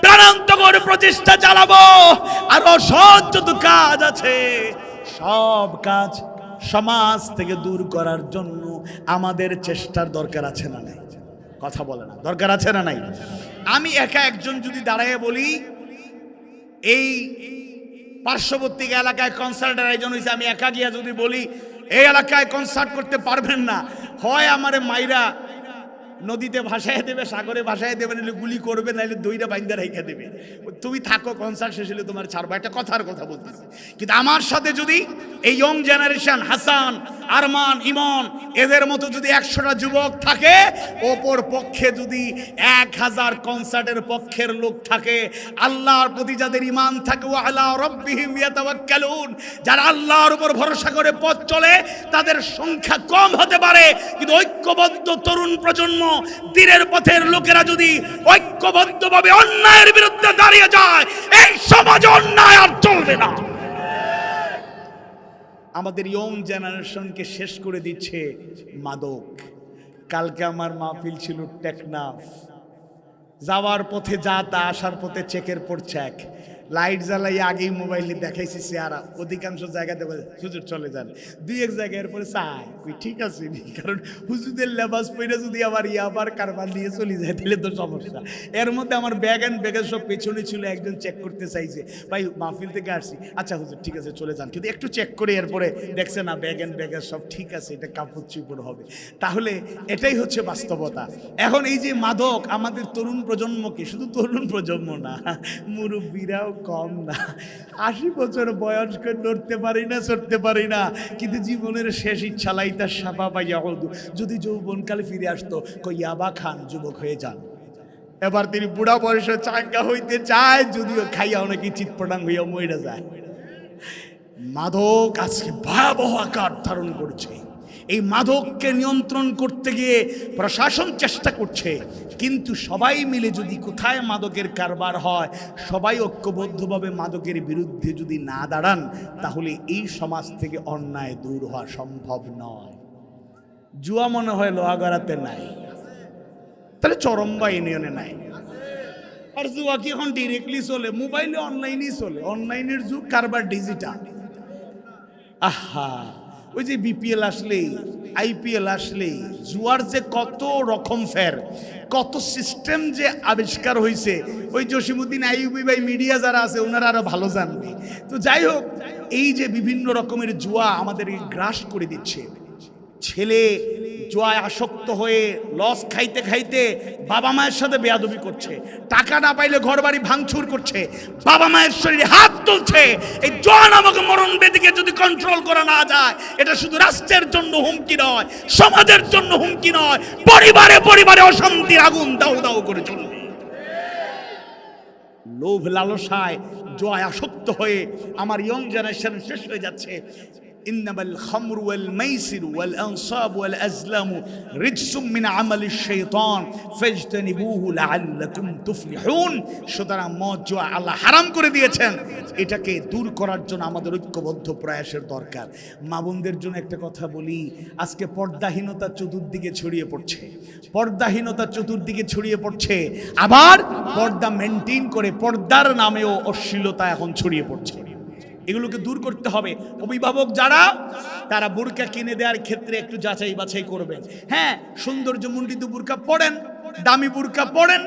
প্রাণান্তকর প্রচেষ্টা চালাবো। আর অসৎ যত কাজ আছে সব কাজ সমাজ থেকে দূর করার জন্য আমাদের চেষ্টার দরকার আছে না নাই? কথা বলে না, দরকার আছে না নাই? আমি একা একজন যদি দাঁড়ায় বলি, এই পার্শ্ববর্তী এলাকায় কনসার্টের আয়োজন হয়েছে, আমি একা গিয়া যদি বলি এই এলাকায় কনসার্ট করতে পারবেন না, হয় আমারে মাইরা নদীতে ভাসায় দেবে, সাগরে ভাসায় দেবে, নাহলে গুলি করবে, নাহলে দইটা বাইন্দা রেখে দেবে। তুমি থাকো, কনসার্ট শেষ হলে তোমার ছাড়বো, একটা কথার কথা বলতেছি। কিন্তু আমার সাথে যদি এই ইয়ং জেনারেশন, হাসান, আরমান, ইমন, এদের মতো যদি 100টা যুবক থাকে, অপর পক্ষে যদি 1000 কনসার্টের পক্ষের লোক থাকে, আল্লাহর প্রতি যাদের ঈমান থাকে, ওয়া আলা রাব্বিহিম ইয়াতাওয়াক্কালুন, যারা আল্লাহর উপর ভরসা করে পথ চলে, তাদের সংখ্যা কম হতে পারে, কিন্তু ঐক্যবদ্ধ তরুণ প্রজন্ম, দিনের পথের লোকেরা যদি ঐক্যবদ্ধভাবে অন্যায়ের বিরুদ্ধে দাঁড়িয়ে যায়, এই সমাজে অন্যায় আর চলবে না। আমাদের ইয়ং জেনারেশনকে শেষ করে দিচ্ছে মাদক। কালকে আমার মাহফিল ছিল টেকনাফ, যাওয়ার পথে যা তা, আসার পথে চেকের পর চেক, লাইট জ্বালাই আগেই মোবাইলে দেখাইছি চেহারা, অধিকাংশ জায়গাতে হুজুর চলে যান, 2-1 জায়গায় এরপরে চাই কই ঠিক আছে নি, কারণ হুজুরদের লেবাস পরে যদি আবার আবার কারবার নিয়ে চলে যায় তাহলে তো সমস্যা। এর মধ্যে আমার ব্যাগ অ্যান্ড ব্যাগের সব পেছনে ছিল, একজন চেক করতে চাইছে, ভাই মাহফিল থেকে আসছি, আচ্ছা হুজুর ঠিক আছে চলে যান, কিন্তু একটু চেক করে এরপরে দেখছে না ব্যাগ অ্যান্ড ব্যাগের সব ঠিক আছে, এটা কাপড় চুপড় হবে। তাহলে এটাই হচ্ছে বাস্তবতা। এখন এই যে মাদক আমাদের তরুণ প্রজন্মকে, শুধু তরুণ প্রজন্ম না, মুরব্বীরাও কম না, 80 বছর বয়স করে নড়তে পারি না, চড়তে পারি না, কিন্তু জীবনের শেষ ইচ্ছা লাইতা সাপা পাইয়া হল, যদি যৌবনকালে ফিরে আসতো, কইয়াবা খান যুবক হয়ে যান। এবার তিনি বুড়া বয়সে চাঙ্গা হইতে চায়, যদিও খাইয়া অনেকে চিৎপটাং হইয়া মরে যায়। মাদক আজকে ভয়াবহ আকার ধারণ করছে। এই মাদককে নিয়ন্ত্রণ করতে গিয়ে প্রশাসন চেষ্টা করছে, কিন্তু সবাই মিলে যদি কোথায় মাদকের কারবার হয়, সবাই ঐক্যবদ্ধভাবে মাদকের বিরুদ্ধে যদি না দাঁড়ান, তাহলে এই সমাজ থেকে অন্যায় দূর হওয়া সম্ভব নয়। জুয়া মনে হয় লোহাগড়াতে নাই, তাহলে চরম্বা ইউনিয়নে নাই। আর জুয়া কি এখন ডিরেক্টলি চলে? মোবাইলে, অনলাইনেই চলে। অনলাইনের যুগ, কারবার ডিজিটাল। আহা, ওই যে বিপিএল আসলেই, আইপিএল আসলেই জুয়ার যে কত রকম ফের, কত সিস্টেম যে আবিষ্কার হয়েছে, ওই জসিমউদ্দিন আইয়ুবী ভাই, মিডিয়া যারা আছে ওনারা আরো ভালো জানবে। তো যাই হোক, এই যে বিভিন্ন রকমের জুয়া আমাদের গ্রাস করে দিচ্ছে। ছেলে জুয়ায় আসক্ত হয়ে লস খাইতে খাইতে বাবা মায়ের সাথে বেয়াদবি করছে, টাকা না পাইলে ঘর বাড়ি ভাঙচুর করছে, বাবা মায়ের শরীরে হাত তুলছে। এই জুয়া নামক মরণ ব্যাধিকে যদি কন্ট্রোল করা না যায়, এটা শুধু রাষ্ট্রের জন্য হুমকি নয়, সমাজের জন্য হুমকি নয়, পরিবারে পরিবারে অশান্তির আগুন দাউ দাউ করে চলবে। লোভ লালসায় জুয়ায় আসক্ত হয়ে আমার ইয়ং জেনারেশন শেষ হয়ে যাচ্ছে। ইন্নামাল খামরু ওয়াল মাইসিরু ওয়াল আনসাব ওয়াল আজলামু রিজসুম মিন আমালিশ শাইতান ফাজতানিবুহু লাআল্লাকুম তুফলিহুন। সুতরাং মদ জুয়া আল্লাহ হারাম করে দিয়েছেন, এটাকে দূর করার জন্য আমাদের ঐক্যবদ্ধ প্রয়াসের দরকার। মা বোনদের জন্য একটা কথা বলি, আজকে পর্দাহীনতা চতুর্দিকে ছড়িয়ে পড়ছে, পর্দাহীনতা চতুর্দিকে ছড়িয়ে পড়ছে, আবার পর্দা মেনটেন করে পর্দার নামেও অশ্লীলতা এখন ছড়িয়ে পড়ছে। এগুলোকে দূর করতে হবে। অভিভাবক যারা, তারা বোরকা কিনে দেওয়ার ক্ষেত্রে একটু যাচাই বাছাই করবেন। হ্যাঁ, সৌন্দর্যমণ্ডিত বোরকা পড়েন, দামি বোরকা পড়েন,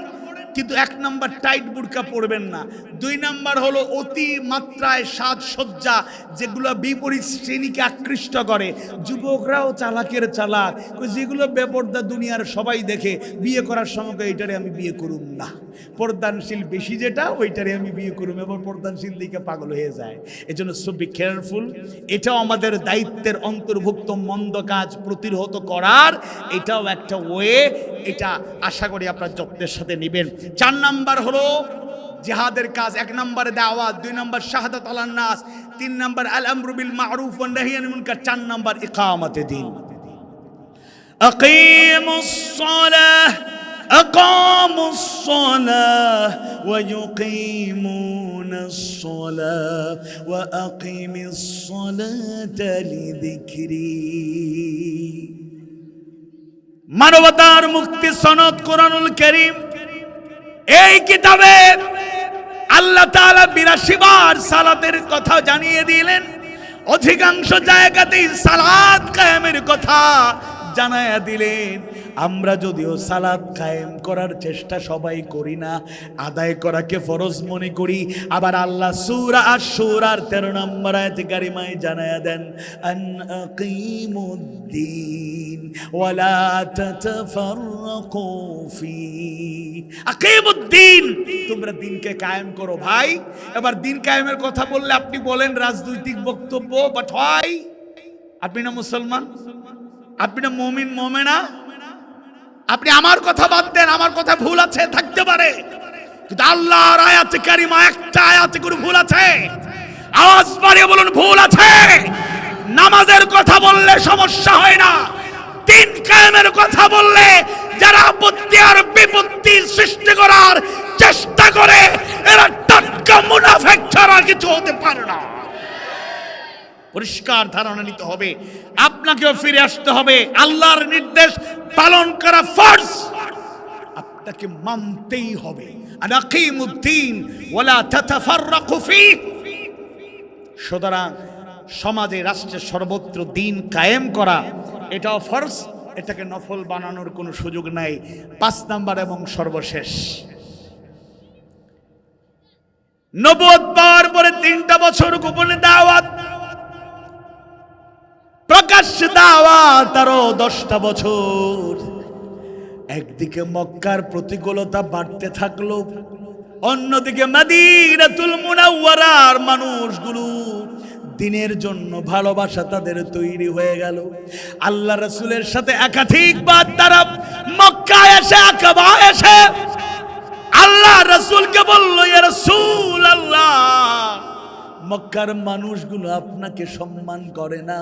কিন্তু 1 নাম্বার টাইট বোরকা পরবেন না। 2 নাম্বার হলো অতি মাত্রায় সাজসজ্জা, যেগুলো বিপরীত শ্রেণীকে আকৃষ্ট করে। যুবকরাও চালাকের চালাক, যেগুলো বেপর্দা দুনিয়ার সবাই দেখে, বিয়ে করার সময় এইটারে আমি বিয়ে করুম না, পর্দানশীল বেশি যেটা ওইটারে আমি বিয়ে করুম, এবং পর্দানশীল দিকে পাগল হয়ে যায়। এজন্য সো বি কেয়ারফুল। এটাও আমাদের দায়িত্বের অন্তর্ভুক্ত, মন্দ কাজ প্রতিহত করার এটাও একটা ওয়ে। এটা আশা করি আপনারা যত্নের সাথে নেবেন। 4 নাম্বার হলো জিহাদের কাজ। 1 নম্বরে দাওয়াত, 2 নম্বর শাহাদাত আলান নাস, 3 নম্বর আল আমরু বিল মারুফ ওয়া নাহয়ু আনিল মুনকার, 4 নম্বর ইকামাতে দ্বীন। আকিমুস সালাহ আকামুস সালাহ ওয়া ইউকিমুনাস সালাহ ওয়া আকিমিস সালাতা লিযিকরি। মানবতার মুক্তি সনদ কোরআনুল কারীম, এই কিতাবে আল্লাহ তাআলা 82 বার সালাতের কথা জানিয়ে দিলেন। অধিকাংশ জায়গাতেই সালাত কায়েমের কথা জানায়া দিলেন। আমরা যদিও সালাত কায়েম করার চেষ্টা সবাই করি না, আদায় করাকে ফরজ মনে করি। আবার আল্লাহ সূরা আশ-শূরার 13 নম্বর আয়াতে কারিমায় জানায়া দেন, আন আকিমুদ্দিন ওয়ালা তাতাফাররাকু ফি। আকিমুদ্দিন, তোমরা দিনকে কায়েম করো ভাই। এবার দিন কায়েমের কথা বললে আপনি বলেন রাজনৈতিক বক্তব্য, বাট হয় আপনি না মুসলমান, আপনি না মুমিন মুমিনা, আপনি আমার কথা বাদ দেন, আমার কথা ভুল আছে থাকতে পারে, কিন্তু আল্লাহর আয়াতে কারিমা একটা আয়াতে কোনো ভুল আছে? আওয়াজ বাড়িয়ে বলুন ভুল আছে। নামাজের কথা বললে সমস্যা হয় না, দিন কায়েমের কথা বললে যারা আপত্তি আর বিপত্তি সৃষ্টি করার চেষ্টা করে এরা টাটকা মুনাফিক ছাড়া কিছু হতে পারে না। পরিষ্কার ধারণা নিতে হবে, আপনাকেও ফিরে আসতে হবে। আল্লাহর নির্দেশ পালন করা ফরজ, আপনাকে মানতেই হবে। আনাকিমুদ্দিন ওয়ালা তাতাফাররাকু ফি। সুতরাং সমাজে রাষ্ট্রে সর্বত্র দিন কায়েম করা এটাও ফরজ, এটাকে নফল বানানোর কোনো সুযোগ নাই। 5 নাম্বার এবং সর্বশেষ, নবুয়ত পাওয়ার পরে 3টা বছর গোপনে দাওয়াত, প্রকাশ্য দাওয়াত আরো 10টা বছর। একদিকে মক্কার প্রতিকূলতা বাড়তে থাকলো, অন্যদিকে মদিনাতুল মুনাওয়ারার মানুষগুলো দিনের জন্য ভালোবাসা তাদের তৈরি হয়ে গেল। আল্লাহ রাসূলের সাথে একাধিকবার তারা মক্কায় এসে আকাবা এসে আল্লাহ রাসূলকে বলল, ইয়া রাসূলুল্লাহ, মক্কার মানুষগুলো আপনাকে সম্মান করে না,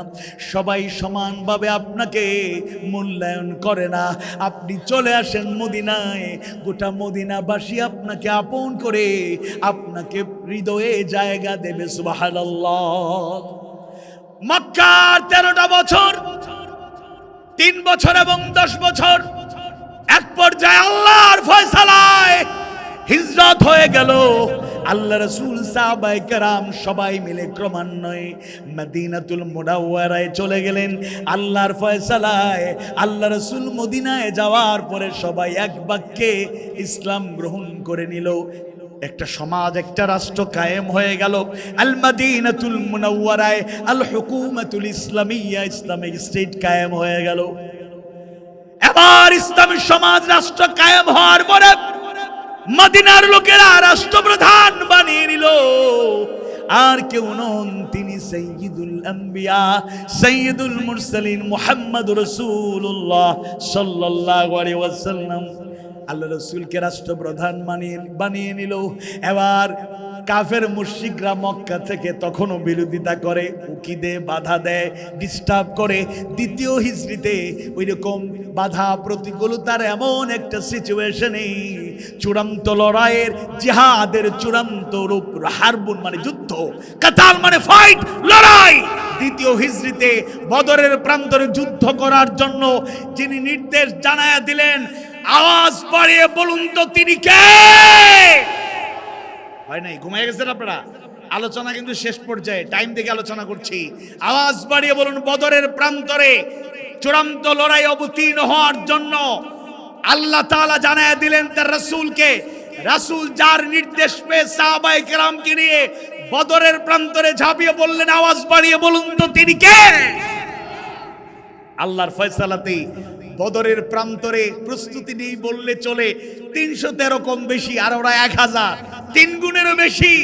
সবাই সমানভাবে আপনাকে মূল্যায়ন করে না। আপনি চলে আসেন মদিনায়, গোটা মদিনাবাসী আপনাকে আপন করে আপনাকে হৃদয়ে জায়গা দেবে। সুবহানাল্লাহ। মক্কার 13টা বছর, 3 বছর এবং 10 বছর, এক পর্যায়ে আল্লাহর ফয়সালায় হিজরত হয়ে গেল। আল্লাহ রাসূল সাহাবায়ে কেরাম সবাই মিলে ক্রমান্বয়ে মদিনাতুল মুনাওয়ারায় চলে গেলেন। আল্লাহর ফয়সালায় আল্লাহ রাসূল মদিনায় যাওয়ার পরে সবাই এক বাক্যে ইসলাম গ্রহণ করে নিল। একটা সমাজ, একটা রাষ্ট্র কায়েম হয়ে গেল। আল মদিনাতুল মুনাওয়ারায় আল হুকুমাতুল ইসলামিয়া, ইসলামিক স্টেট কায়েম হয়ে গেল। এবার ইসলামী সমাজ রাষ্ট্র কায়েম হওয়ার পরে মদিনার লোকেরা রাষ্ট্রপ্রধান বানিয়ে নিল। আর কেউ নন, তিনি সাইয়্যিদুল আম্বিয়া, সাইয়্যিদুল মুরসালিন মুহাম্মদুর রাসূলুল্লাহ সাল্লাল্লাহু আলাইহি ওয়াসাল্লাম। আল্লাহ রাসূলকে রাষ্ট্রপ্রধান বানিয়ে নিল। এবার কাফের মুশরিকরা মক্কা থেকে তখনও বিরোধিতা করে, উকি দেয়, বাধা দেয়, ডিস্টার্ব করে। 2য় হিজরিতে ওই রকম বাধা প্রতিকূলতার এমন একটা সিচুয়েশনে চূড়ান্ত লড়াইয়ের, জিহাদের চূড়ান্ত রূপ, হারবুন মানে যুদ্ধ, কাতাল মানে ফাইট, লড়াই। 2য় হিজরিতে বদরের প্রান্তরে যুদ্ধ করার জন্য যিনি নির্দেশ জানায়া দিলেন, আওয়াজ বাড়িয়ে বলুন তো তিনি কে? হয় নাই, ঘুমায় গেছেন আপনারা? আলোচনা কিন্তু শেষ পর্যায়ে, টাইম দেখে আলোচনা করছি। আওয়াজ বাড়িয়ে বলুন, বদরের প্রান্তরে চূড়ান্ত লড়াই অবতীর্ণ হওয়ার জন্য আল্লাহ তাআলা জানায়া দিলেন তার রাসূলকে। রাসূল যার নির্দেশ পেয়ে সাহাবায়ে কেরামকে নিয়ে বদরের প্রান্তরে ঝাঁপিয়ে বললেন, আওয়াজ বাড়িয়ে বলুন তো তিনি কে? আল্লাহর ফয়সালাতে বদরের প্রান্তরে প্রস্তুতি নেই বললে চলে। 313 কম বেশি, আর ওরা 1000, 3 গুণেরও বেশি।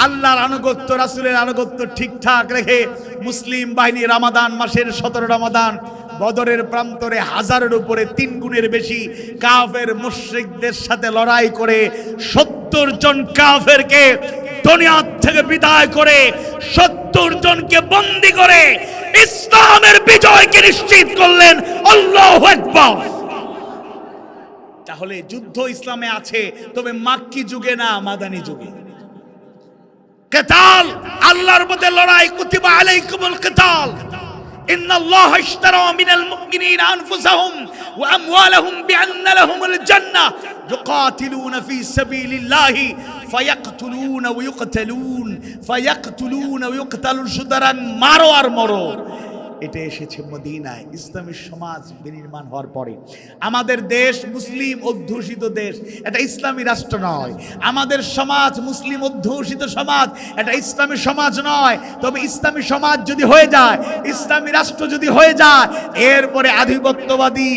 আল্লাহর আনুগত্য, রাসূলের আনুগত্য ঠিকঠাক রেখে মুসলিম বাহিনী রমাদান মাসের 17 রমাদান বদরের প্রান্তরে 1000-এর উপরে 3 গুণের বেশি কাফের মুশরিকদের সাথে লড়াই করে 70 জন কাফেরকে দুনিয়া থেকে বিদায় করে 70 জনকে বন্দী করে ইসলামের বিজয়কে নিশ্চিত করলেন। আল্লাহু আকবার। তাহলে যুদ্ধ ইসলামে আছে, তবে মাক্কি যুগে না, মাদানী যুগে। কিতাল, আল্লাহর পথে লড়াই। কুতিবা আলাইকুমুল কিতাল, ইন্নাল্লাহা ইশতারা মিনাল মুমিনিনা আনফুসাহুম ওয়া আমওয়ালাহুম বিআন্না লাহুমুল জান্নাহ ইউকাতিলুনা ফি সাবিলিল্লাহি ফায়াকতুলুনা ওয়া ইউকতালুন ফায়াকতুলুনা ওয়া ইউকতালুন। সুতরাং মারো আর মরো। এটা এসেছে মদিনায় ইসলামী সমাজ বিনির্মাণ হওয়ার পরে। আমাদের দেশ মুসলিম অধ্যুষিত দেশ, এটা ইসলামী রাষ্ট্র নয়। আমাদের সমাজ মুসলিম অধ্যুষিত সমাজ, এটা ইসলামী সমাজ নয়। তবে ইসলামী সমাজ যদি হয়ে যায়, ইসলামী রাষ্ট্র যদি হয়ে যায়, এরপরে আধিপত্যবাদী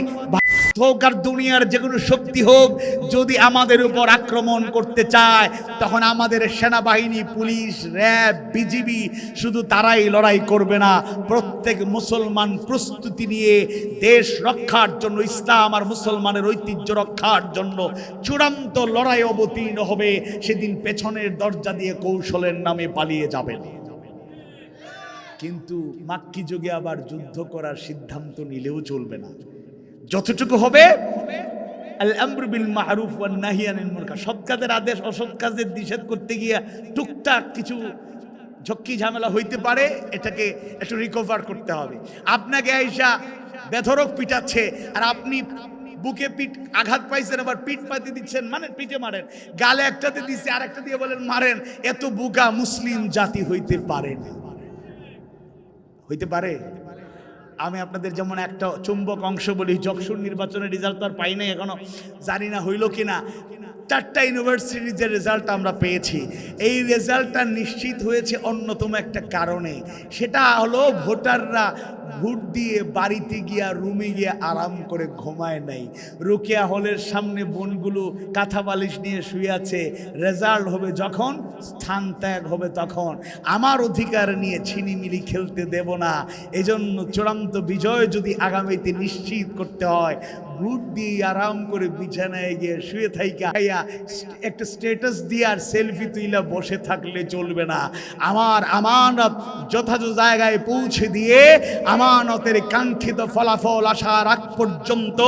হোক আর দুনিয়ার যে কোনো শক্তি হোক, যদি আমাদের উপর আক্রমণ করতে চায়, তখন আমাদের সেনাবাহিনী, পুলিশ, র্যাব, বিজিবি শুধু তারাই লড়াই করবে না, প্রত্যেক মুসলমান প্রস্তুতি নিয়ে দেশ রক্ষার জন্য, ইসলাম আর মুসলমানের ঐতিহ্য রক্ষার জন্য চূড়ান্ত লড়াই অবতীর্ণ হবে। সেদিন পেছনের দরজা দিয়ে কৌশলের নামে পালিয়ে যাবেন। কিন্তু মাক্কি যুগে আবার যুদ্ধ করার সিদ্ধান্ত নিলেও চলবে না। যতটুকু হবে আল আমরু বিল মারুফ ওয়ান নাহি আনিল মুনকার, সৎ কাজের আদেশ অসৎ কাজের নিষেধ করতে গিয়ে টুকটাক কিছু ঝক্কি ঝামেলা হইতে পারে, এটাকে একটু রিকভার করতে হবে। আপনাকে আইসা বেধরক পিটাচ্ছে আর আপনি বুকে পিঠ আঘাত পাইছেন, আবার পিঠ পাতি দিচ্ছেন, মানে পিঠে মারেন, গালে একটাতে দিচ্ছে আর একটা দিয়ে বলেন মারেন। এত বুকা মুসলিম জাতি হইতে পারে না, হইতে পারে। আমি আপনাদের যেমন একটা চুম্বক অংশ বলি, যকসুর নির্বাচনের রেজাল্ট তো আর পাই নাই এখনো, জানি না হইল কিনা। 4টা ইউনিভার্সিটির যে রেজাল্ট আমরা পেয়েছি, এই রেজাল্টটা নিশ্চিত হয়েছে অন্যতম একটা কারণে। সেটা হলো ভোটাররা ভোট দিয়ে বাড়িতে গিয়া রুমে গিয়ে আরাম করে ঘুমায় নাই। রোকেয়া হলের সামনে বোনগুলো কাঁথা বালিশ নিয়ে শুয়ে আছে। রেজাল্ট হবে যখন, স্থান ত্যাগ হবে তখন। আমার অধিকার নিয়ে ছিনিমিনি খেলতে দেব না। এজন্য চূড়ান্ত বিজয় যদি আগামীতে নিশ্চিত করতে হয়, ভোট দিয়ে আরাম করে বিছানায় গিয়ে শুয়ে থাইকা একটা স্ট্যাটাস দিয়ে আর সেলফি তুইলা বসে থাকলে চলবে না। আমার আমানত যথাযথ জায়গায় পৌঁছে দিয়ে আমানতের কাঙ্ক্ষিত ফলাফল আসার আগ পর্যন্ত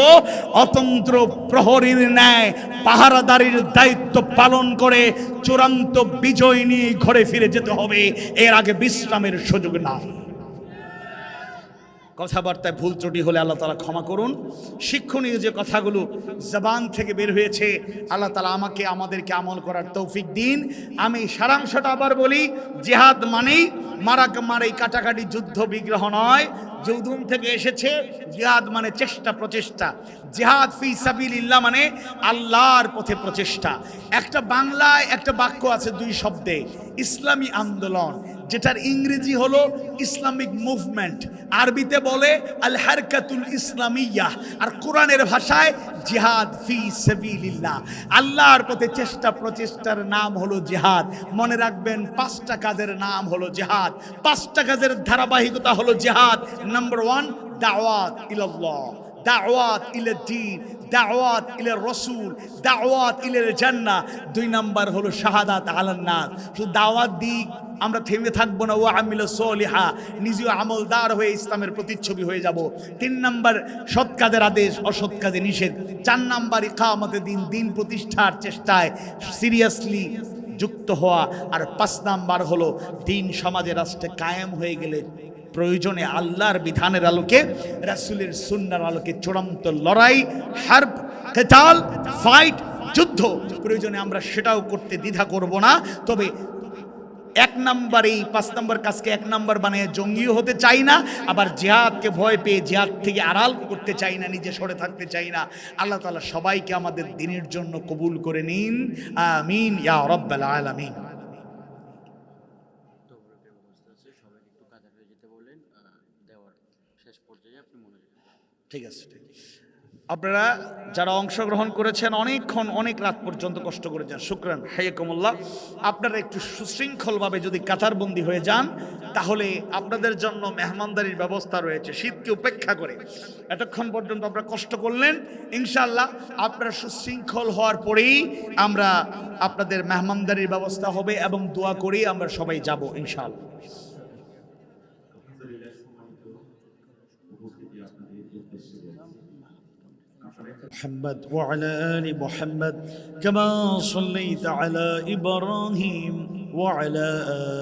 অতন্ত্র প্রহরীর ন্যায় পাহারাদারির দায়িত্ব পালন করে চূড়ান্ত বিজয় নিয়ে ঘরে ফিরে যেতে হবে। এর আগে বিশ্রামের সুযোগ নাই। কথাবার্তায় ভুল ত্রুটি হলে আল্লাহ তাআলা ক্ষমা করুন। শিক্ষণীয় যে কথাগুলো জবান থেকে বের হয়েছে, আল্লাহ তাআলা আমাকে আমাদেরকে আমল করার তৌফিক দিন। আমি সারাংশটা আবার বলি, জিহাদ মানেই মারামারি কাটাকাটি যুদ্ধ বিগ্রহ নয়। যৌধুম থেকে এসেছে, জিহাদ মানে চেষ্টা প্রচেষ্টা। জিহাদ ফি সাবিলিল্লাহ মানে আল্লাহর পথে প্রচেষ্টা। একটা বাংলায় একটা বাক্য আছে 2 শব্দে, ইসলামী আন্দোলন, যেটার ইংরেজি হলো ইসলামিক মুভমেন্ট, আরবিতে বলে আল হারকাতুল ইসলামিয়াহ, আর কোরআনের ভাষায় জিহাদ ফি সাবিলিল্লাহ। আল্লাহর পথে চেষ্টা প্রচেষ্টার নাম হলো জিহাদ। মনে রাখবেন 5টা কাজের নাম হলো জিহাদ, 5টা কাজের ধারাবাহিকতা হলো জিহাদ। নাম্বার 1 দাওয়াত ইলাল্লাহ, দাওয়াত ইলা দ্বীন, দাওয়াত ইলা রাসূল, দাওয়াত ইলা জান্নাহ। 2 নাম্বার হলো শাহাদাত আলান নাস। শুধু দাওয়াত দিক আমরা থেমে থাকবো না, ও আমিল সলিহা, নিজেও আমলদার হয়ে ইসলামের প্রতিচ্ছবি হয়ে যাব। 3 নাম্বার সৎ কাজের আদেশ, অসৎ কাজে নিষেধ। 4 নাম্বার ইকামতে দিন, দিন প্রতিষ্ঠার চেষ্টায় সিরিয়াসলি যুক্ত হওয়া। আর 5 নাম্বার হলো দিন সমাজে রাষ্ট্রে কায়েম হয়ে গেলে প্রয়োজনে আল্লাহর বিধানের আলোকে, রাসূলের সুন্নাহর আলোকে চূড়ান্ত লড়াই, হারব, কিতাল, ফাইট, যুদ্ধ। প্রয়োজনে আমরা সেটাও করতে দ্বিধা করব না। তবে 1 নাম্বার, এই 5 নাম্বার কাজকে 1 নাম্বার বানিয়ে জঙ্গিও হতে চাই না, আবার জিহাদকে ভয় পেয়ে জিহাদ থেকে আড়াল করতে চাই না, নিজে সরে থাকতে চাই না। আল্লাহ তাআলা সবাইকে আমাদের দ্বীনের জন্য কবুল করে নিন, আমিন ইয়া রাব্বাল আলামিন। ঠিক আছে, আপনারা যারা অংশগ্রহণ করেছেন অনেকক্ষণ, অনেক রাত পর্যন্ত কষ্ট করেছেন, শুকরান, হাইয়াকুমুল্লাহ। আপনারা একটু সুশৃঙ্খলভাবে যদি কাতারবন্দি হয়ে যান, তাহলে আপনাদের জন্য মেহমানদারির ব্যবস্থা রয়েছে। শীতকে উপেক্ষা করে এতক্ষণ পর্যন্ত আপনারা কষ্ট করলেন, ইনশাআল্লাহ আপনারা সুশৃঙ্খল হওয়ার পরেই আমরা আপনাদের মেহমানদারির ব্যবস্থা হবে এবং দোয়া করেই আমরা সবাই যাব ইনশাআল্লাহ। محمد وعلى آل محمد كما صليت على إبراهيم وعلى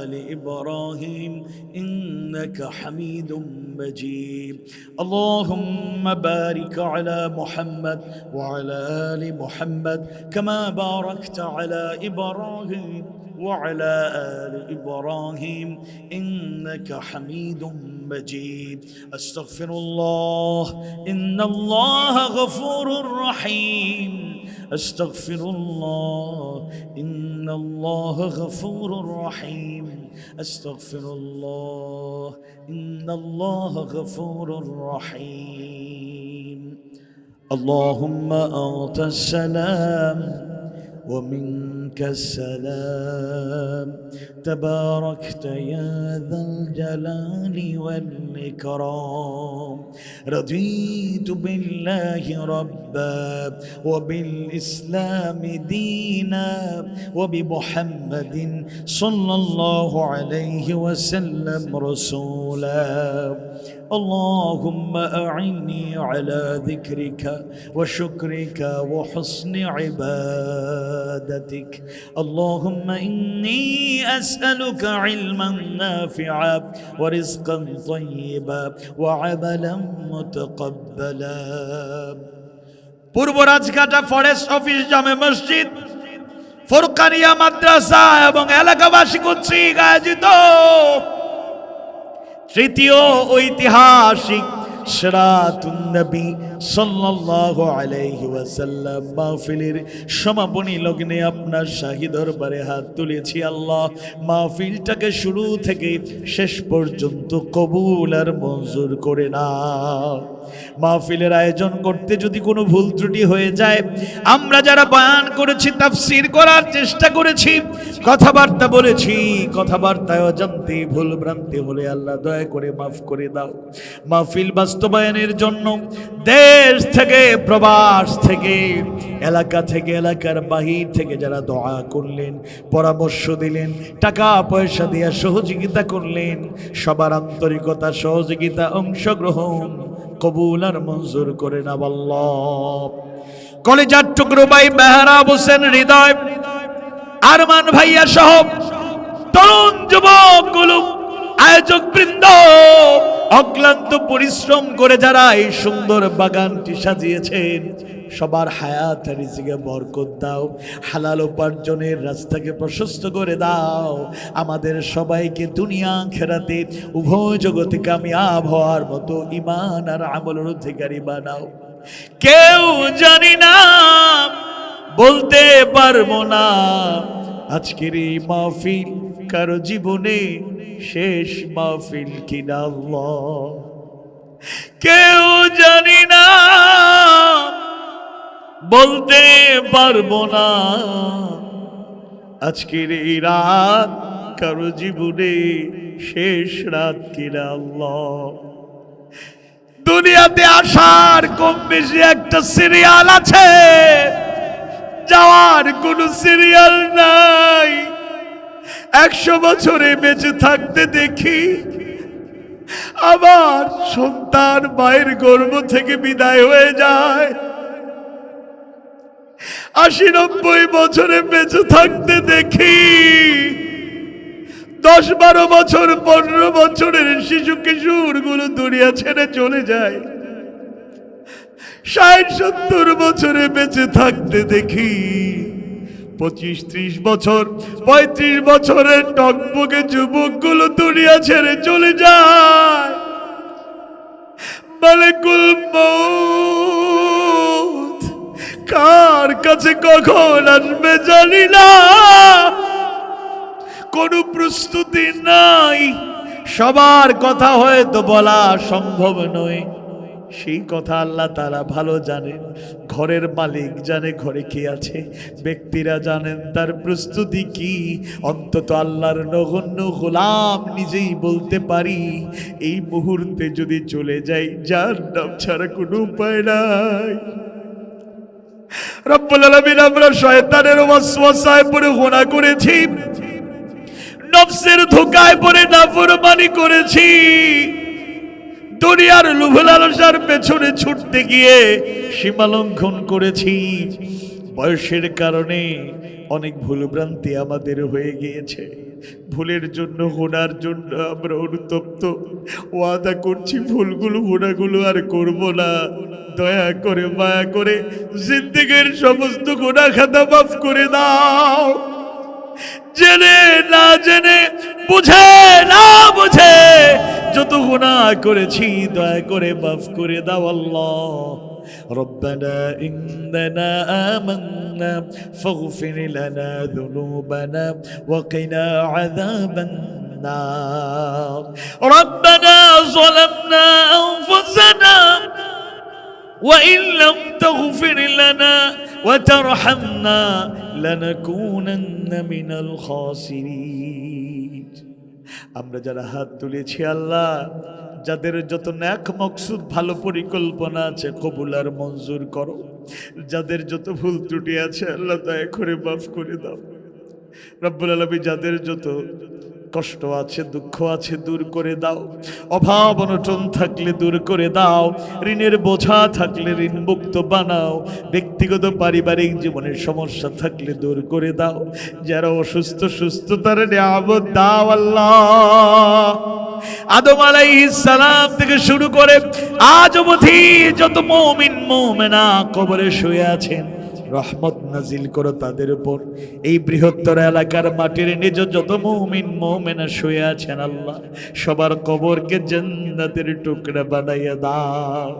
آل إبراهيم إنك حميد مجيد اللهم بارك على محمد وعلى آل محمد كما باركت على إبراهيم وعلى آل إبراهيم إنك حميد مجيد أستغفر الله إن الله غفور رحيم أستغفر الله إن الله غفور رحيم أستغفر الله إن الله غفور رحيم اللهم أنت السلام ومنك السلام تباركت يا ذا الجلال والإكرام رضيت بالله ربا وبالإسلام دينا وبمحمد صلى الله عليه وسلم رسولا اللهم أعني على ذكرك وشكرك وحسن عبادتك اللهم إني أسألك علما نافعا ورزقا طيبا وعملا متقبلا পূর্ব রাজঘাটা ফরেস্ট অফিস জামে মসজিদ ফুরকানিয়া মাদ্রাসা এবং এলাকাবাসী কর্তৃক আয়োজিত তৃতীয় ঐতিহাসিক সিরাতুন নবী সাল্লাল্লাহু আলাইহি ওয়াসাল্লাম মাহফিলের সমাপনী লগ্নে আপনার শাহী দরবারে হাত তুলেছি আল্লাহ মাহফিলটাকে শুরু থেকে শেষ পর্যন্ত কবুল আর মঞ্জুর করে নাও মাহফিলের আয়োজন করতে যদি কোনো ভুল ত্রুটি হয়ে যায় আমরা যারা বয়ান করেছি তাফসীর করার চেষ্টা করেছি কথাবার্তা বলেছি কথাবার্তায় অজান্তে ভুল ভ্রান্তি হলে আল্লাহ দয়া করে মাফ করে দাও মাহফিল বাস্তবায়নের জন্য দেশ থেকে প্রবাস থেকে এলাকা থেকে এলাকার বাহির থেকে যারা দোয়া করলেন পরামর্শ দিলেন টাকা পয়সা দিয়ে সহযোগিতা করলেন সবার আন্তরিকতা সহযোগিতা অংশগ্রহণ কবুল আর মঞ্জুর করে নাও আল্লাহ কলেজার টুকরো ভাই মেহরাব হোসেন হৃদয় আরমান ভাইয়া সহ তরুণ যুবকগুলো আয়োজক বৃন্দ অক্লান্ত পরিশ্রম করে যারা এই সুন্দর বাগানটি সাজিয়েছেন সবার হায়াত রিজিকে বরকত দাও হালাল উপার্জনের রাস্তাকে প্রশস্ত করে দাও আমাদের সবাইকে দুনিয়া আখিরাতে উভয় জগতে কামিয়াব হওয়ার মতো ঈমান আর আমলের অধিকারী বানাও কেউ জানি না বলতে পারবো না আজকের এই মাহফিল কারো জীবনে শেষ মাহফিল কিনা আল্লাহ কেউ জানি না বলতে পারবো না আজকের এই রাত কারো জীবনে শেষ রাত কিনা আল্লাহ দুনিয়াতে আসার কম বেশি একটা সিরিয়াল আছে যাওয়ার কোনো সিরিয়াল নাই 100 বছরে বেঁচে থাকতে দেখি আবার সন্তান মায়ের গর্ভ থেকে বিদায় হয়ে যায় 80-90 বছরে বেঁচে থাকতে দেখি 10-12 বছর 15 বছরের শিশু কিশোর গুলো দুনিয়া ছেড়ে চলে যায় 60-70 বছরে বেঁচে থাকতে দেখি 25-30 বছর 35 বছরের টকবকে যুবকগুলো দুনিয়া ছেড়ে চলে যায় মালিকুল মউত কার কাছে কখন আসবে জানি না কোনো প্রস্তুতি নাই সবার কথা হয়তো বলা সম্ভব নয় সেই কথা আল্লাহ তাআলা ভালো জানেন ঘরের মালিক জানে ঘরে কি আছে ব্যক্তিরা জানেন তার প্রস্তুতি কি অন্তত আল্লাহর নগণ্য গোলাম নিজেই বলতে পারি এই মুহূর্তে যদি চলে যাই জাহান্নাম ছাড়া কোনো উপায় নাই রব্বুল আলামিন আমরা শয়তানের ওয়াসওয়াসায় পড়ে গুনাহ করেছি নফসের ধোঁকায় পড়ে নাফরমানি করেছি দুনিয়ার লোভ লালসার পেছনে ছুটতে গিয়ে সীমা লঙ্ঘন করেছি বয়সের কারণে অনেক ভুলভ্রান্তি আমাদের হয়ে গিয়েছে। ভুলের জন্য, গুনার জন্য আমরা অনুতপ্ত। ওয়াদা করছি ভুলগুলো, গুনাহগুলো আর করব না। দয়া করে, মায়া করে জিন্দেগীর সমস্ত গুনাহ খাতা মাফ করে দাও। জেনে না জেনে, বুঝে না বুঝে যত গুনাহ করেছি দয়া করে মাফ করে দাও আল্লাহ। ربنا إننا آمنا فاغفر لنا ذنوبنا وقنا عذاب النار ربنا ظلمنا أنفسنا وإن لم تغفر لنا وترحمنا لنكونن من الخاسرين আমরা যারা হাত তুলেছি আল্লাহ, যাদের যত নেক মকসুদ ভালো পরিকল্পনা আছে কবুল আর মঞ্জুর করো। যাদের যত ভুল ত্রুটি আছে আল্লাহ দয়া করে মাফ করে দাও। রব্বুল আলামিন যাদের যত কষ্ট আছে, দুঃখ আছে দূর করে দাও। অভাব অনটন থাকলে দূর করে দাও। ঋণের বোঝা থাকলে ঋণ মুক্ত বানাও। ব্যক্তিগত পারিবারিক জীবনের সমস্যা থাকলে দূর করে দাও। যারা অসুস্থ সুস্থতার নিয়ামত দাও আল্লাহ। আদম আলাইহিস সালাম থেকে শুরু করে আজ অবধি যত মুমিন মুমিনা কবরে শুয়ে আছেন, রহমত নাজিল করো তাদের উপর। এই বৃহত্তর এলাকার মাটির নিজ যত মুমিন মুমিনা শুয়ে আছেন আল্লাহ, সবার কবরকে জান্নাতের টুকরা বানাইয়া দাও।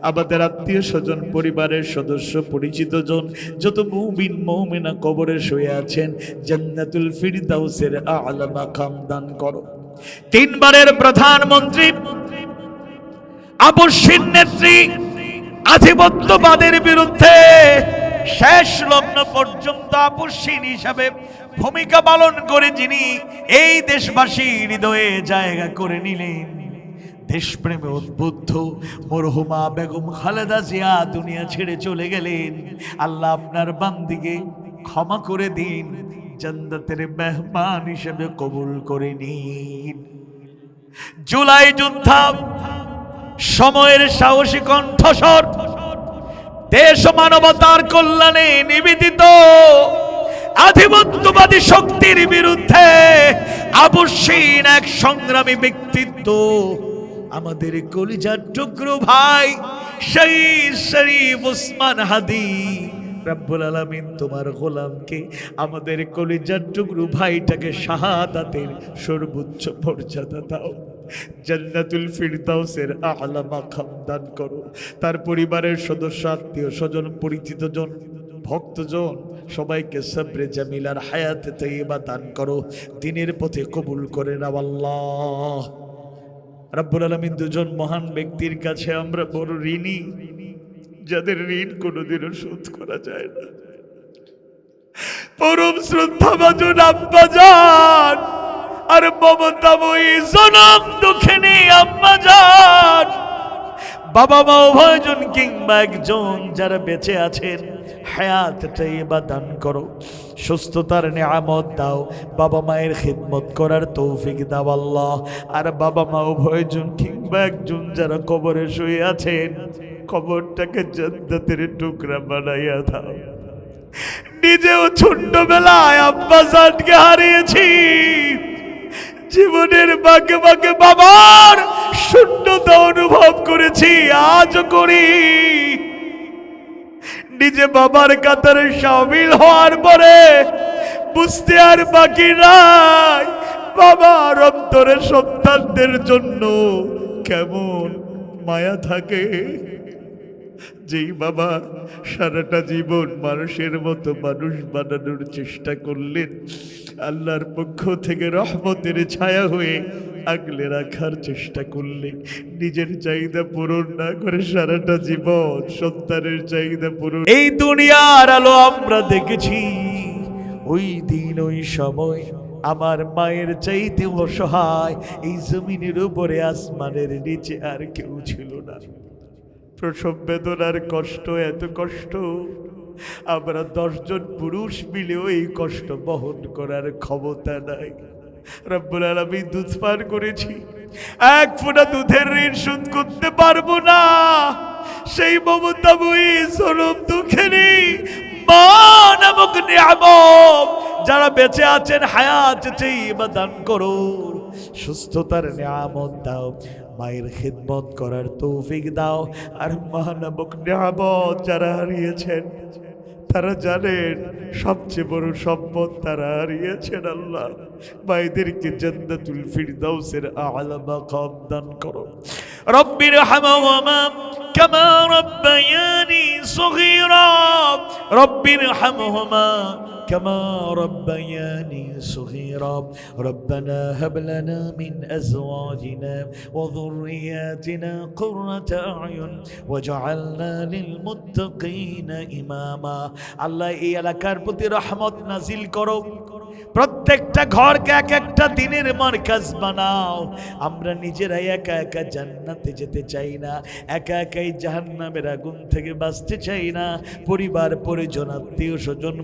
আমাদের আত্মীয় স্বজন, পরিবারের সদস্য, পরিচিত জন যত মুমিন মুমিনা কবরে শুয়ে আছেন, জান্নাতুল ফিরদাউসের আ'লা মাকাম দান করো। তিনবারের প্রধানমন্ত্রী, আপসহীন নেত্রী, আধিপত্যবাদের বিরুদ্ধে শেষ লগ্ন পর্যন্ত আপসহীন হিসাবে ভূমিকা পালন করে যিনি এই দেশবাসীর হৃদয়ে জায়গা করে নিলেন, দেশপ্রেমে উদ্বুদ্ধ মরহুমা বেগম খালেদা জিয়া দুনিয়া ছেড়ে চলে গেলেন। আল্লাহ আপনার বান্দিকে ক্ষমা করে দিন, জান্নাতের মেহমান হিসেবে কবুল করে নিন। জুলাই যোদ্ধা, সময়ের সাহসী কণ্ঠস্বর, দেশ ও মানবতার কল্যাণে নিবেদিত আধিপত্যবাদী শক্তির বিরুদ্ধে আপসহীন এক সংগ্রামী ব্যক্তিত্ব, আমাদের কলিজার টুকরো ভাই শহীদ শরীফ ওসমান হাদি। রব্বুল আলামিন তোমার গোলামকে, আমাদের কলিজার টুকরো ভাইটাকে শাহাদাতের সর্বোচ্চ মর্যাদা দাও। জান্নাতুল ফিরদাউসের আ'লা মাকাম দান করো। তার পরিবারের সদস্য, আত্মীয় স্বজন, পরিচিত জন, ভক্তজন সবাইকে সবরে জামিলার হায়াতে তাইয়্যিবা দান করো। দ্বীনের পথে কবুল করে নাও আল্লাহ। রব্বুল আলামিন দুজন মহান ব্যক্তির কাছে আমরা বড় ঋণী, যাদের ঋণ কোনোদিনও শোধ করা যায় না। পরম শ্রদ্ধাভাজন আব্বাজান আর মমতাময়ী জনম দুঃখিনী আম্মাজান, বাবা মা উভয়জন কিংবা একজন যারা বেঁচে আছেন, হায়াত তাইয়্যিবা দান করো, সুস্থতার নিয়ামত দাও, বাবা মায়ের খিদমত করার তৌফিক দাও আল্লাহ। আর বাবা মা উভয়জন কিংবা একজন যারা কবরে শুয়ে আছেন, কবরটাকে জান্নাতের টুকরা বানাইয়া দাও। নিজেও ছোট্টবেলায় আব্বাজানকে হারিয়েছি, জীবনের বাঁকে বাঁকে বাবার শূন্যতা অনুভব করেছি, আজও করি। নিজে বাবার কাতারে শামিল হওয়ার পরে বুঝতে আর বাকি নাই বাবার অন্তরে সন্তানদের জন্য কেমন মায়া থাকে। যেই বাবা সারাটা জীবন মানুষের মতো মানুষ বানানোর চেষ্টা করলেন, আল্লাহর পক্ষ থেকে রহমতের ছায়া হয়ে আগলে রাখার চেষ্টা করলেন, নিজের চাহিদা পূরণ না করে সারাটা জীবন সন্তানের চাহিদা পূরণ। এই দুনিয়ার আলো আমরা দেখেছি, ওই দিন ওই সময় আমার মায়ের চাইতে অসহায় এই জমিনের উপরে আসমানের নিচে আর কেউ ছিল না। প্রসব বেদনার কষ্ট, এত কষ্ট আমরা 10 জন পুরুষ মিলেও এই কষ্ট বহন করার ক্ষমতা নাই। রব্বুল আলামিন দুধ পান করেছি, এক ফোঁটা দুধের ঋণ শোধ করতে পারবো না। সেই মমতাময়ী জনম দুঃখিনী ঈমান নামক নিয়ামত যারা বেঁচে আছেন হায়াত তৈয়বা দান করো, সুস্থতার নিয়ামত দাও, মায়ের খিদমত করার তৌফিক দাও। আর মা নামক নিয়ামত যারা হারিয়েছেন তারা জানেন সবচেয়ে বড় সম্পদ তারা হারিয়েছেন। আল্লাহ মায়েদেরকে জান্নাতুল ফিরদাউসের আ'লা মাকাম দান করো। রব্বির হামহুমা কামা রাব্বায়ানি সগীরা, রব্বির হামহুমা كما ربياني صغيرا ربنا هب لنا من أزواجنا وذرياتنا قرة أعين واجعلنا للمتقين إماما। আল্লাহ এই এলাকার প্রতি রহমত নাজিল করো, প্রত্যেকটা ঘরকে এক একটা দিনের মারকাজ বানাও। আমরা নিজেরাই একা একা জান্নাতে যেতে চাই না, একা একাই জাহান্নামের আগুন থেকে বাঁচতে চাই না। পরিবার পরিজন আত্মীয় স্বজন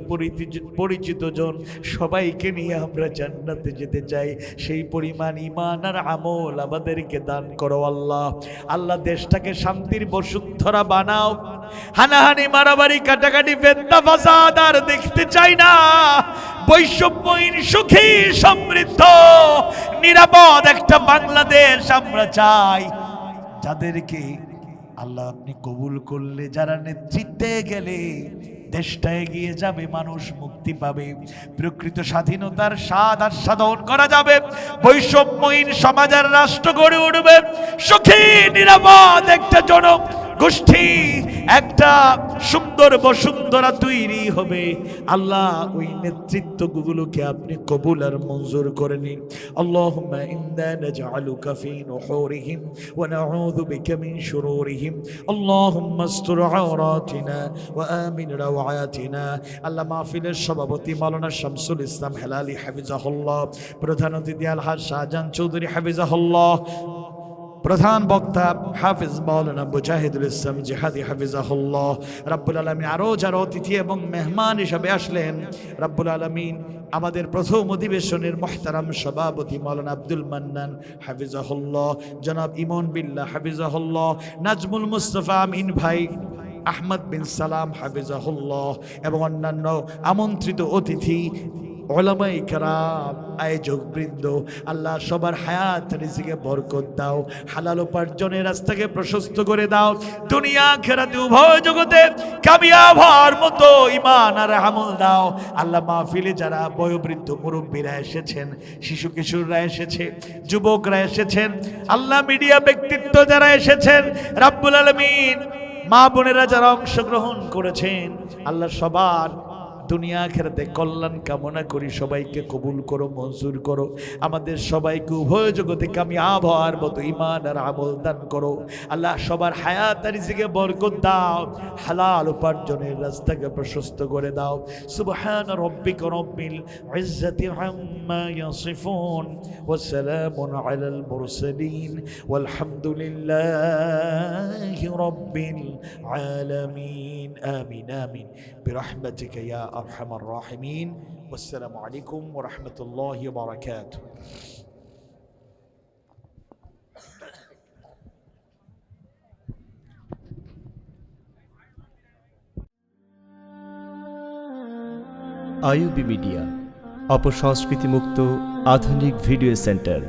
পরিচিত জন সবাইকে নিয়ে আমরা জান্নাতে যেতে চাই। সেই পরিমাণ ঈমান আর আমল আমাদেরকে দান করো আল্লাহ। আল্লাহ দেশটাকে শান্তির বসুন্ধরা বানাও, হানাহানি মারামারি কাটাকাটি ফিতনা ফাসাদ আর দেখতে চাই না। বৈষম্যহীন সুখী সমৃদ্ধ নিরাপদ একটা বাংলাদেশ আমরা চাই, যাদেরকে আল্লাহ আপনি কবুল করলে, যারা নেতৃত্বে গেলে দেশটা এগিয়ে যাবে, মানুষ মুক্তি পাবে, প্রকৃত স্বাধীনতার স্বাদ আস্বাদন করা যাবে, বৈষম্যহীন সমাজ আর রাষ্ট্র গড়ে উঠবে, সুখী নিরাপদ একটা জনগোষ্ঠী, একটা সুন্দর বসুন্ধরা তৈরি হবে। আল্লাহ ওই নেতৃত্বগুলোকে আপনি কবুল আর মঞ্জুর করে নিন। আল্লাহুম্মা ইন্না নাজআলুকা ফী নুহুরিহিম ওয়া নাউযু বিকা মিন শুরুরিহিম। আল্লাহুম্মা আস্তুর আওরাতিনা ওয়া আমিন রাওয়াতিনা। আল্লাহ মাহফিলের সভাপতি মাওলানা শামসুল ইসলাম হেলালি হাফিজাহুল্লাহ, প্রধান অতিথি আলহাজ শাহজাহান চৌধুরী হাফিজাহুল্লাহ, প্রধান বক্তা হাফিজ মাওলানা মুজাহিদুল ইসলাম জিহাদি হাফিজাহুল্লাহ। রাব্বুল আলামিন আরও যারা অতিথি এবং মেহমান হিসাবে আসলেন, রাব্বুল আলামিন আমাদের প্রথম অধিবেশনের মুহতারাম সভাপতি মাওলানা আব্দুল মান্নান হাফিজাহুল্লাহ, জনাব ইমন বিল্লাহ হাফিজাহুল্লাহ, নাজমুল মুস্তাফা আমিন ভাই, আহমদ বিন সালাম হাফিজাহুল্লাহ এবং অন্যান্য আমন্ত্রিত অতিথি, উলামায়ে কেরাম, আয়োজক বৃন্দ, আল্লাহ সবার হায়াত রিজিকে বরকত দাও, হালাল উপার্জনের রাস্তাকে প্রশস্ত করে দাও, দুনিয়া আখিরাতে উভয় জগতে কামিয়াব হওয়ার মতো ঈমান আর আমল দাও। আল্লাহ মাহফিলে যারা বয়োবৃদ্ধ মুরব্বীরা এসেছেন, শিশু কিশোররা এসেছে, যুবকরা এসেছেন, আল্লাহ মিডিয়া ব্যক্তিত্ব যারা এসেছেন, রাব্বুল আলামিন মা বোনেরা যারা অংশগ্রহণ করেছেন, আল্লাহ সবার দুনিয়া আখিরাতে কল্যাণ কামনা করি। সবাইকে কবুল করো, মঞ্জুর করো, আমাদের সবাইকে উভয় জগতে কামিয়াব হওয়ার মতো ঈমান আর আমল দান করো। আল্লাহ সবার হায়াত আর রিজিকে বরকত দাও, হালাল উপার্জনের রাস্তাকে প্রশস্ত করে দাও। সুবহান রাব্বিকা রব্বিল ইজ্জাতি আম্মা ইয়াসিফুন ওয়া সালামুন আলাল মুরসালিন ওয়ালহামদুলিল্লাহি রাব্বিল আলামিন। আমিন আমিন বিরহমাতিকা ইয়া আরহামার রাহিমিন। ওয়াসসালামু আলাইকুম ওয়া রাহমাতুল্লাহি ওয়া বারাকাতুহু। আইইউবি মিডিয়া, অপসংস্কৃতি মুক্ত আধুনিক ভিডিও সেন্টার।